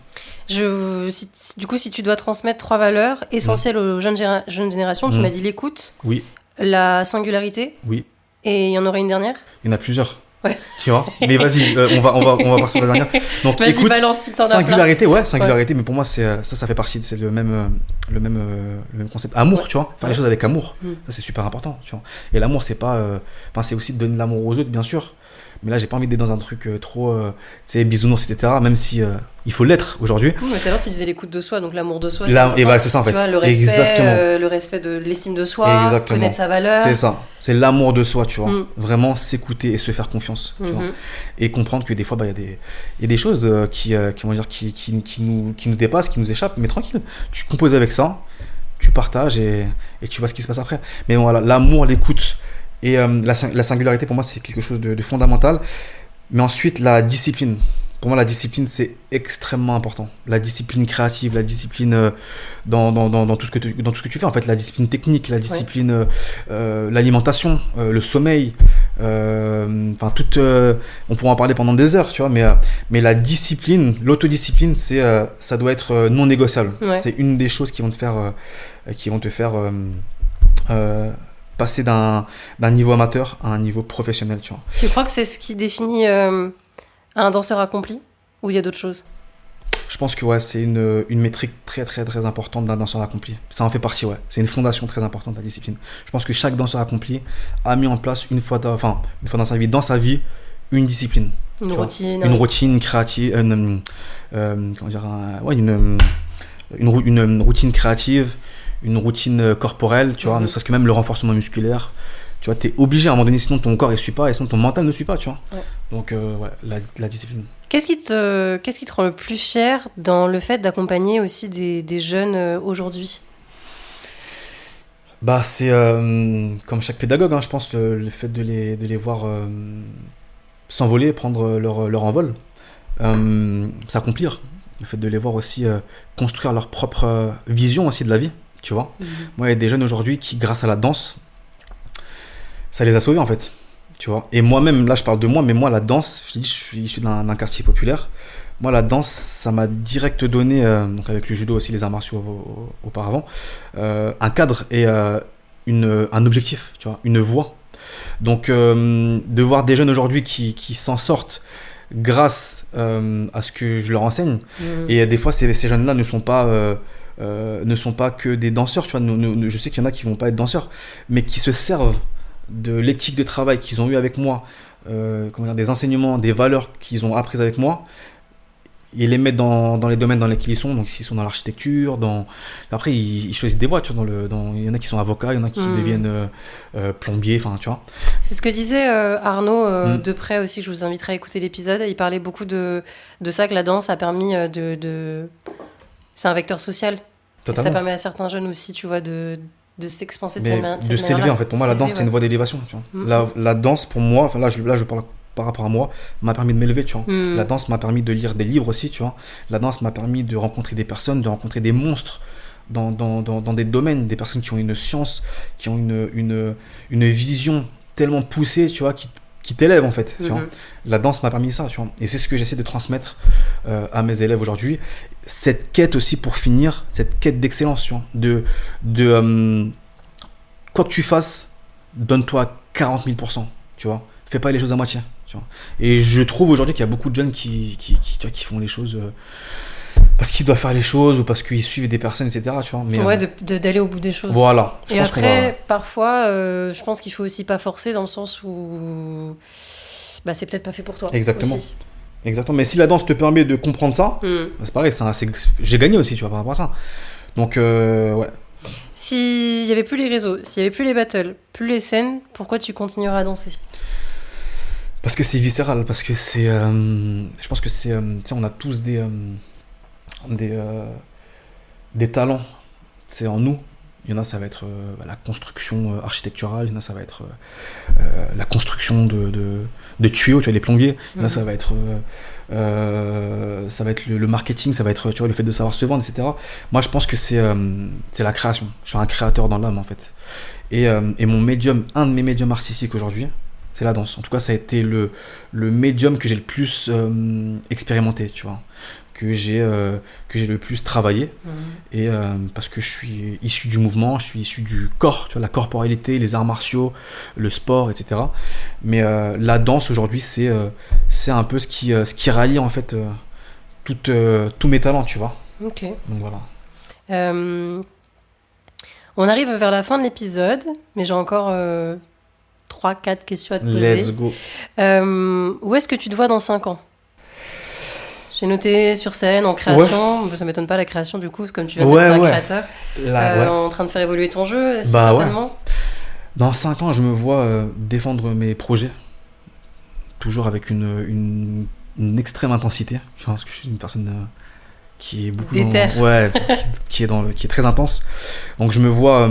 Du coup, si tu dois transmettre 3 valeurs essentielles aux jeunes générations, tu m'as dit l'écoute, oui, la singularité, oui, et il y en aurait une dernière? il y en a plusieurs. Ouais. Tu vois? Mais vas-y, on va voir sur la dernière. Donc, vas-y, écoute, balance si t'en as singularité, singularité, mais pour moi, ça fait partie, c'est le même concept. Amour, tu vois? Faire les choses avec amour, ça c'est super important, tu vois? Et l'amour, c'est pas. C'est aussi de donner de l'amour aux autres, bien sûr. Mais là, j'ai pas envie d'être dans un truc trop, tu sais, bisounours, etc. Même si il faut l'être aujourd'hui. Oui, mais tout à l'heure, tu disais l'écoute de soi, donc l'amour de soi. Et bah, c'est ça en fait. Tu vois, le respect de l'estime de soi, exactement. Connaître sa valeur. C'est ça. C'est l'amour de soi, tu vois. Vraiment s'écouter et se faire confiance, tu vois. Et comprendre que des fois, bah, y a des choses qui nous dépassent, qui nous échappent, mais tranquille. Tu composes avec ça, tu partages et tu vois ce qui se passe après. Mais voilà, l'amour, l'écoute. Et la singularité, pour moi, c'est quelque chose de fondamental. Mais ensuite, la discipline. Pour moi, la discipline, c'est extrêmement important. La discipline créative, la discipline dans tout ce que tu fais. En fait, la discipline technique, la discipline, l'alimentation, le sommeil. On pourra en parler pendant des heures, tu vois. Mais la discipline, l'autodiscipline, ça doit être non négociable. Ouais. C'est une des choses qui vont te faire passer d'un niveau amateur à un niveau professionnel, tu vois. Tu crois que c'est ce qui définit un danseur accompli ou il y a d'autres choses? Je pense que ouais, c'est une métrique très très très importante d'un danseur accompli. Ça en fait partie, ouais. C'est une fondation très importante de la discipline. Je pense que chaque danseur accompli a mis en place une fois dans sa vie, une discipline. Une routine créative, une routine créative, une routine corporelle, tu vois, ne serait-ce que même le renforcement musculaire. Tu vois, t'es obligé à un moment donné, sinon ton corps ne suit pas et sinon ton mental ne suit pas, tu vois. Ouais. Donc, la discipline. Qu'est-ce qui te rend le plus fier dans le fait d'accompagner aussi des jeunes aujourd'hui? Bah, c'est comme chaque pédagogue, hein, je pense, le fait de les voir s'envoler, prendre leur envol, s'accomplir. Le fait de les voir aussi construire leur propre vision aussi de la vie, tu vois. Moi, il y a des jeunes aujourd'hui qui, grâce à la danse, ça les a sauvés en fait, tu vois. Et moi-même, là je parle de moi, mais moi la danse, je te dis, je suis issu d'un quartier populaire. Moi la danse, ça m'a direct donné, donc avec le judo aussi, les arts martiaux auparavant, un cadre et un objectif, tu vois, une voie. Donc de voir des jeunes aujourd'hui qui s'en sortent grâce à ce que je leur enseigne. Et des fois ces jeunes-là ne sont pas que des danseurs, tu vois. Je sais qu'il y en a qui vont pas être danseurs, mais qui se servent de l'éthique de travail qu'ils ont eu avec moi, des enseignements, des valeurs qu'ils ont apprises avec moi, et les mettent dans les domaines dans lesquels ils sont. Donc s'ils sont dans l'architecture, après ils choisissent des voies, tu vois, il y en a qui sont avocats, il y en a qui deviennent plombiers, enfin tu vois. C'est ce que disait Arnaud Deprez aussi, je vous inviterai à écouter l'épisode. Il parlait beaucoup de ça, que la danse a permis c'est un vecteur social. Totalement. Et ça permet à certains jeunes aussi, tu vois, de s'expanser de cette manière. De s'élever en fait. Pour moi, la danse, c'est une voie d'élévation. Tu vois. La danse, pour moi, enfin là, je parle par rapport à moi, m'a permis de m'élever, tu vois. La danse m'a permis de lire des livres aussi, tu vois. La danse m'a permis de rencontrer des personnes, de rencontrer des monstres dans des domaines, des personnes qui ont une science, qui ont une vision tellement poussée, tu vois, qui t'élève en fait, tu vois. La danse m'a permis ça, tu vois. Et c'est ce que j'essaie de transmettre à mes élèves aujourd'hui. Cette quête aussi, pour finir, cette quête d'excellence, tu vois. Quoi que tu fasses, donne-toi 40 000%, tu vois. Fais pas les choses à moitié, tu vois. Et je trouve aujourd'hui qu'il y a beaucoup de jeunes qui font les choses parce qu'ils doivent faire les choses ou parce qu'ils suivent des personnes, etc. Tu vois. Mais, d'aller au bout des choses. Voilà. Et après, parfois, je pense qu'il faut aussi pas forcer, dans le sens où c'est peut-être pas fait pour toi. Exactement. Aussi. Exactement. Mais si la danse te permet de comprendre ça, c'est pareil. J'ai gagné aussi, tu vois, par rapport à ça. Donc, ouais. S'il y avait plus les réseaux, s'il y avait plus les battles, plus les scènes, pourquoi tu continueras à danser? Parce que c'est viscéral, parce que c'est... je pense que c'est... on a tous des talents, c'est en nous. Il y en a, ça va être la construction architecturale, il y en a, ça va être la construction de tuyaux, tu vois, les plombiers. Il y en a, ça va être le marketing, ça va être, tu vois, le fait de savoir se vendre, etc. Moi, je pense que c'est la création. Je suis un créateur dans l'âme, en fait. Et mon médium, un de mes médiums artistiques aujourd'hui, c'est la danse. En tout cas, ça a été le médium que j'ai le plus expérimenté, tu vois. Que j'ai le plus travaillé et parce que je suis issu du mouvement, je suis issu du corps, tu vois, la corporalité, les arts martiaux, le sport, etc. Mais la danse aujourd'hui, c'est un peu ce qui rallie en fait tous mes talents, tu vois. Ok. Donc voilà. On arrive vers la fin de l'épisode, mais j'ai encore 3-4 questions à te poser. Let's go. Où est-ce que tu te vois dans 5 ans ? J'ai noté sur scène, en création. Ouais. Ça m'étonne pas la création du coup, comme tu vas être un créateur. En train de faire évoluer ton jeu, certainement. Ouais. Dans 5 ans, je me vois défendre mes projets. Toujours avec une extrême intensité. Je pense que je suis une personne qui est beaucoup qui est très intense. Donc je me vois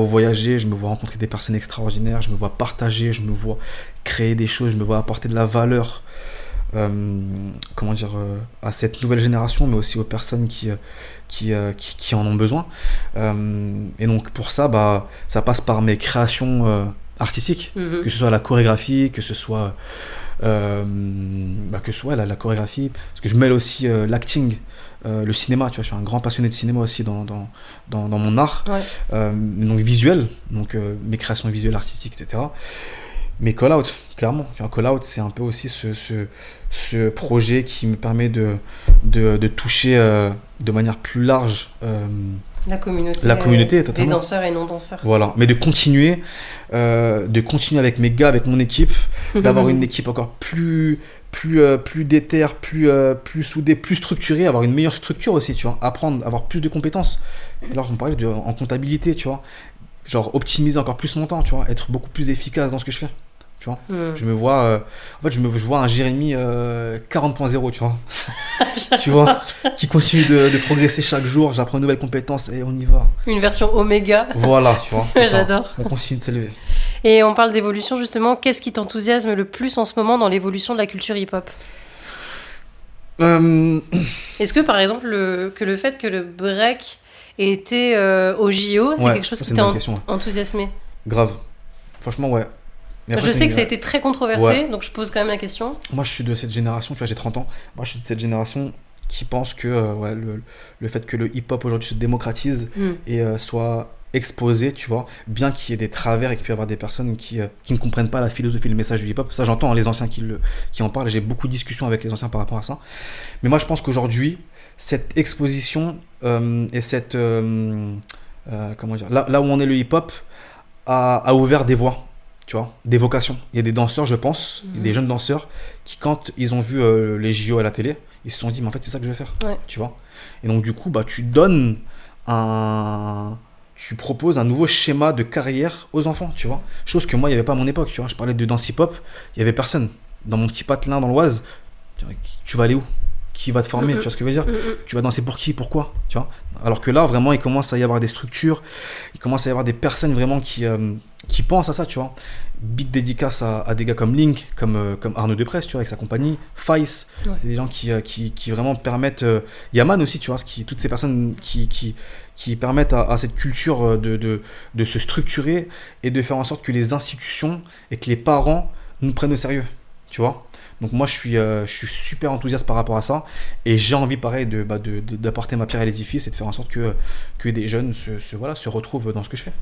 voyager, je me vois rencontrer des personnes extraordinaires, je me vois partager, je me vois créer des choses, je me vois apporter de la valeur. À cette nouvelle génération, mais aussi aux personnes qui en ont besoin. Et donc pour ça, ça passe par mes créations artistiques, que ce soit la chorégraphie, que ce soit la chorégraphie, parce que je mêle aussi l'acting, le cinéma, tu vois, je suis un grand passionné de cinéma aussi dans mon art, donc visuel, donc mes créations visuelles, artistiques, etc. Mais Call Out, clairement. Call Out, c'est un peu aussi ce projet qui me permet de toucher de manière plus large la communauté des danseurs et non-danseurs. Voilà, mais de continuer avec mes gars, avec mon équipe, d'avoir une équipe encore plus déter, plus soudée, plus structurée, avoir une meilleure structure aussi, tu vois, apprendre, avoir plus de compétences. Alors, on parlait en comptabilité, tu vois. Genre optimiser encore plus mon temps, tu vois, être beaucoup plus efficace dans ce que je fais, tu vois. Je me vois je vois un Jérémy 40.0, tu vois. Tu vois, qui continue de progresser chaque jour, j'apprends une nouvelle compétence et on y va. Une version oméga. Voilà, tu vois, c'est j'adore. On continue de s'élever. Et on parle d'évolution justement, qu'est-ce qui t'enthousiasme le plus en ce moment dans l'évolution de la culture hip-hop ? Est-ce que par exemple le fait que le break était au JO, c'est quelque chose qui t'a enthousiasmé ? Grave. Franchement, ouais. Mais après, je sais que ça a été très controversé, donc je pose quand même la question. Moi, je suis de cette génération, tu vois, j'ai 30 ans. Moi, je suis de cette génération qui pense que le fait que le hip-hop aujourd'hui se démocratise et soit exposé, tu vois, bien qu'il y ait des travers et qu'il puisse y avoir des personnes qui ne comprennent pas la philosophie, le message du hip-hop. Ça, j'entends les anciens qui en parlent. J'ai beaucoup de discussions avec les anciens par rapport à ça. Mais moi, je pense qu'aujourd'hui, cette exposition et cette... là où on est le hip-hop a ouvert des voies, tu vois, des vocations. Il y a des danseurs, je pense, des jeunes danseurs qui, quand ils ont vu les JO à la télé, ils se sont dit, mais en fait, c'est ça que je vais faire, tu vois. Et donc, du coup, tu proposes un nouveau schéma de carrière aux enfants, tu vois. Chose que moi, il n'y avait pas à mon époque, tu vois. Je parlais de danse hip-hop, il n'y avait personne. Dans mon petit patelin dans l'Oise, tu vas aller où ? Qui va te former, tu vois ce que je veux dire ? Tu vas danser pour qui ? Pourquoi ? Tu vois ? Alors que là, vraiment, il commence à y avoir des structures, il commence à y avoir des personnes vraiment qui pensent à ça, tu vois. Big dédicace à des gars comme Link, comme Arnaud Depresse, tu vois, avec sa compagnie, Fice, c'est des gens qui vraiment permettent, Yaman aussi, tu vois, toutes ces personnes qui permettent à cette culture de se structurer et de faire en sorte que les institutions et que les parents nous prennent au sérieux, tu vois. Donc moi, je suis super enthousiaste par rapport à ça et j'ai envie, pareil, d'apporter ma pierre à l'édifice et de faire en sorte que des jeunes se retrouvent dans ce que je fais.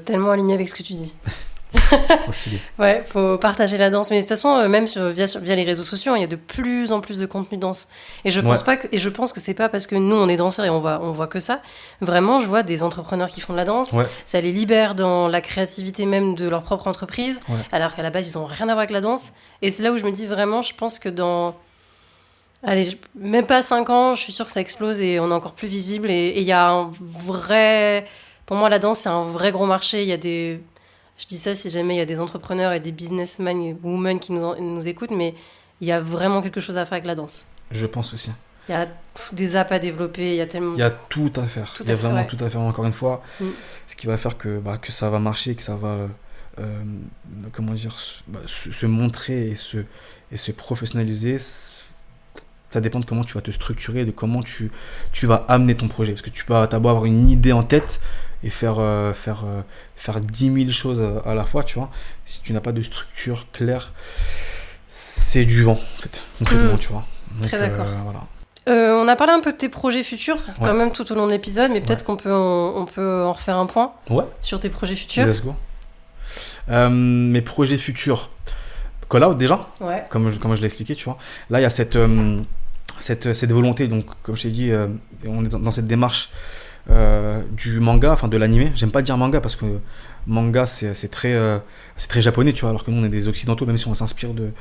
Tellement aligné avec ce que tu dis. Ouais, faut partager la danse. Mais de toute façon, même via les réseaux sociaux, il y a de plus en plus de contenu danse. Et je pense que c'est pas parce que nous, on est danseurs et on voit que ça. Vraiment, je vois des entrepreneurs qui font de la danse. Ouais. Ça les libère dans la créativité même de leur propre entreprise. Ouais. Alors qu'à la base, ils ont rien à voir avec la danse. Et c'est là où je me dis vraiment, je pense que même pas 5 ans, je suis sûre que ça explose et on est encore plus visible. Et il y a un vrai... Pour moi, la danse, c'est un vrai gros marché. Il y a des... Je dis ça si jamais il y a des entrepreneurs et des businessmen et women qui nous écoutent, mais il y a vraiment quelque chose à faire avec la danse. Je pense aussi. Il y a des apps à développer, il y a tellement... Il y a tout à faire. Il y a vraiment tout à faire, encore une fois. Ce qui va faire que ça va marcher, que ça va, comment dire, se montrer et se professionnaliser. Ça dépend de comment tu vas te structurer, de comment tu vas amener ton projet. Parce que tu peux t'as beau avoir une idée en tête et faire 10 000 choses à la fois, tu vois. Si tu n'as pas de structure claire, c'est du vent, en fait, concrètement, tu vois. Donc, très d'accord. Voilà. On a parlé un peu de tes projets futurs, quand même, tout au long de l'épisode, mais peut-être qu'on peut en refaire un point sur tes projets futurs. Let's go. Mes projets futurs, Call Out déjà, comme je l'ai expliqué, tu vois. Là, il y a cette volonté, donc comme je t'ai dit, on est dans cette démarche du manga, enfin de l'animé. J'aime pas dire manga parce que manga c'est très japonais, tu vois, alors que nous on est des occidentaux, même si on s'inspire de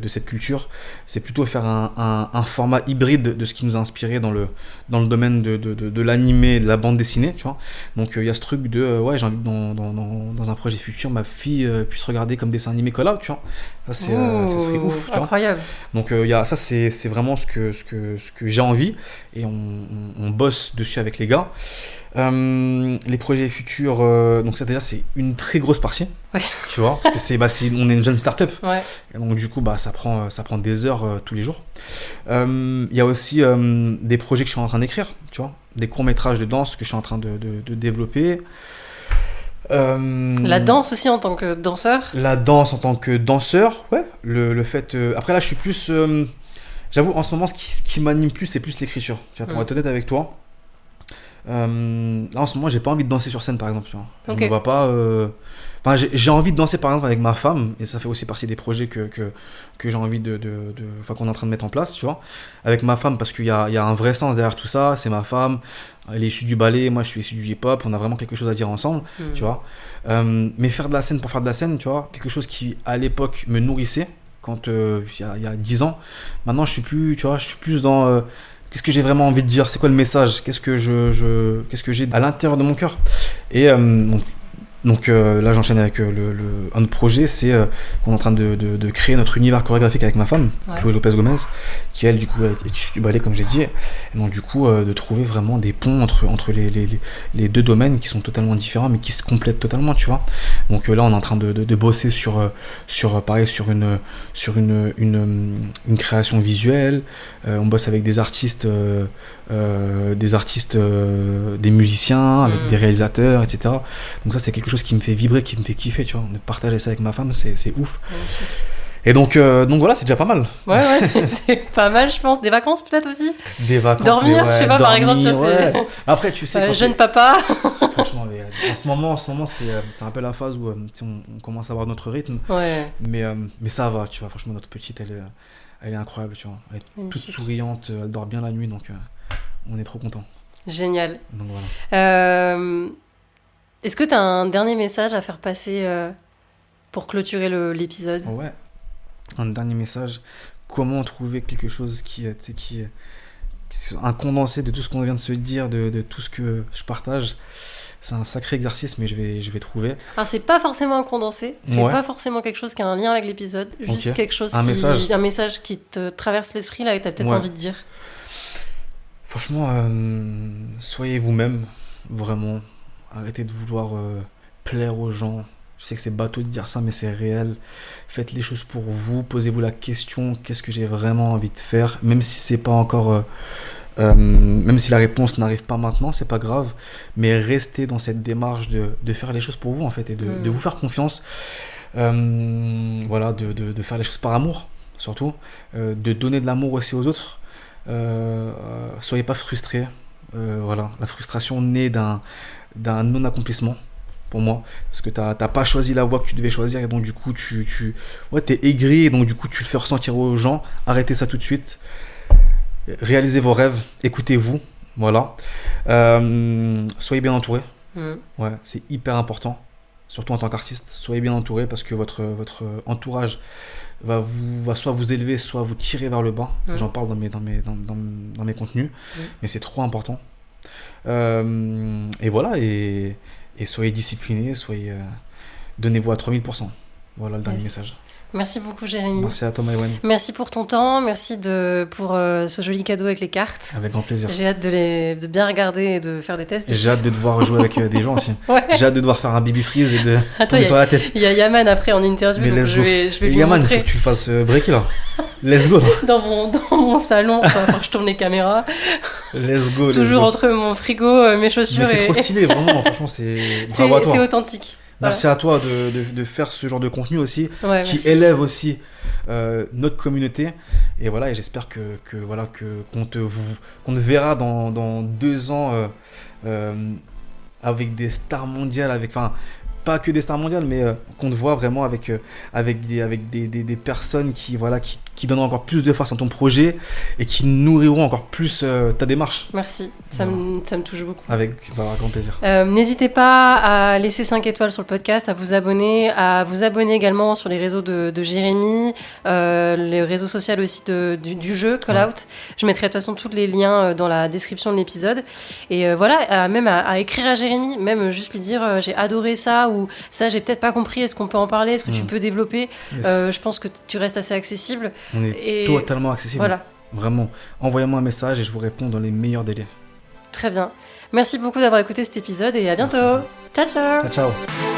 cette culture. C'est plutôt faire un format hybride de ce qui nous a inspiré dans le domaine de l'animé, de la bande dessinée, tu vois. Donc il y a ce truc de j'ai envie que dans un projet futur ma fille puisse regarder comme dessin animé Call Out, tu vois. Ça ça serait ouf, tu incroyable. vois. Donc ça c'est vraiment ce que j'ai envie, et on bosse dessus avec les gars. Les projets futurs, donc c'est-à-dire c'est une très grosse partie, tu vois, parce que on est une jeune start-up, et donc du coup ça prend des heures tous les jours. Il y a aussi des projets que je suis en train d'écrire, tu vois, des courts-métrages de danse que je suis en train de développer. La danse aussi en tant que danseur. La danse en tant que danseur, le fait... après là je suis plus... j'avoue, en ce moment ce qui m'anime plus, c'est plus l'écriture, tu vois, pour être honnête avec toi. Là en ce moment j'ai pas envie de danser sur scène par exemple, tu vois. Je ne vois pas enfin j'ai envie de danser par exemple avec ma femme, et ça fait aussi partie des projets que j'ai envie qu'on est en train de mettre en place, tu vois, avec ma femme, parce qu'il y a un vrai sens derrière tout ça. C'est ma femme, elle est issue du ballet, moi je suis issu du hip-hop, on a vraiment quelque chose à dire ensemble, tu vois. Mais faire de la scène pour faire de la scène, tu vois, quelque chose qui à l'époque me nourrissait quand il y a 10 ans, maintenant je suis plus dans qu'est-ce que j'ai vraiment envie de dire, c'est quoi le message, qu'est-ce que j'ai à l'intérieur de mon cœur. Et donc là j'enchaîne avec un autre projet, c'est qu'on est en train de créer notre univers chorégraphique avec ma femme, Chloé Lopez Gomez, qui elle du coup est issue du ballet comme j'ai dit, et donc du coup de trouver vraiment des ponts entre les deux domaines qui sont totalement différents mais qui se complètent totalement, tu vois. Donc là on est en train de bosser sur une création visuelle, on bosse avec des artistes, des musiciens, avec des réalisateurs, etc. Donc ça c'est quelque chose qui me fait vibrer, qui me fait kiffer, tu vois. De partager ça avec ma femme, c'est ouf. Magnifique. Et donc voilà, c'est déjà pas mal. Ouais, c'est pas mal, je pense. Des vacances peut-être aussi. Des vacances. Dormir, je sais pas, par exemple, je sais. Après, tu sais. Jeune papa. Franchement, en ce moment c'est un peu la phase où on commence à avoir notre rythme. Ouais. Mais ça va, tu vois. Franchement, notre petite, elle est incroyable, tu vois. Elle est magnifique. toute souriante, elle dort bien la nuit, donc on est trop contents. Génial. Donc voilà. Est-ce que tu as un dernier message à faire passer pour clôturer l'épisode ? Ouais. Un dernier message. Comment trouver quelque chose qui un condensé de tout ce qu'on vient de se dire, de tout ce que je partage. C'est un sacré exercice, mais je vais trouver. Alors c'est pas forcément un condensé, c'est pas forcément quelque chose qui a un lien avec l'épisode, juste quelque chose un message qui te traverse l'esprit là et t'as peut-être envie de dire. Franchement, soyez vous-même, vraiment. Arrêtez de vouloir plaire aux gens. Je sais que c'est bateau de dire ça, mais c'est réel. Faites les choses pour vous. Posez-vous la question, qu'est-ce que j'ai vraiment envie de faire ? Même si c'est pas encore... même si la réponse n'arrive pas maintenant, c'est pas grave. Mais restez dans cette démarche de faire les choses pour vous, en fait, et de vous faire confiance. Voilà, de faire les choses par amour, surtout. De donner de l'amour aussi aux autres. Soyez pas frustrés. Voilà, la frustration naît d'un non-accomplissement pour moi, parce que t'as pas choisi la voie que tu devais choisir, et donc du coup t'es aigri, et donc du coup tu le fais ressentir aux gens. Arrêtez ça tout de suite, réalisez vos rêves, écoutez-vous, voilà. Soyez bien entouré, c'est hyper important, surtout en tant qu'artiste. Soyez bien entouré, parce que votre entourage va soit vous élever, soit vous tirer vers le bas. J'en parle dans mes contenus, mais c'est trop important. Et voilà, et soyez disciplinés, donnez-vous à 3000%. Voilà le dernier message. Merci beaucoup, Jérémy. Merci à toi, Maïwen. Merci pour ton temps, merci pour ce joli cadeau avec les cartes. Avec grand plaisir. J'ai hâte de bien regarder et de faire des tests. Et j'ai hâte de devoir jouer avec des gens aussi. Ouais. J'ai hâte de devoir faire un baby freeze et de Attends, tomber sur la tête. Il y a Yaman après en interview, Mais donc je vais lui Yaman, montrer. faut que tu le fasses breaker là. Let's go là. Dans mon salon, enfin, je tourne les caméras. Let's go. Toujours entre mon frigo, mes chaussures. Mais c'est trop stylé, vraiment. Franchement, c'est. C'est Bravo à toi. c'est authentique. Merci à toi de faire ce genre de contenu aussi, Ouais, qui merci. élève aussi notre communauté. Et voilà, et j'espère qu'on te verra dans 2 ans avec des stars mondiales, enfin pas que des stars mondiales, mais qu'on te voit vraiment avec des personnes qui donnent encore plus de force à ton projet et qui nourriront encore plus ta démarche. Merci, ça me touche beaucoup. Avec grand plaisir. N'hésitez pas à laisser 5 étoiles sur le podcast, à vous abonner également sur les réseaux de Jérémy, les réseaux sociaux aussi du jeu Call Out. Ouais. Je mettrai de toute façon tous les liens dans la description de l'épisode. Et voilà, même à écrire à Jérémy, même juste lui dire j'ai adoré ça, ou ça j'ai peut-être pas compris, est-ce qu'on peut en parler, est-ce que tu peux développer. Je pense que tu restes assez accessible. On est totalement accessible. Voilà. Vraiment. Envoyez-moi un message et je vous réponds dans les meilleurs délais. Très bien. Merci beaucoup d'avoir écouté cet épisode et à bientôt. Ciao, ciao. Ciao, ciao.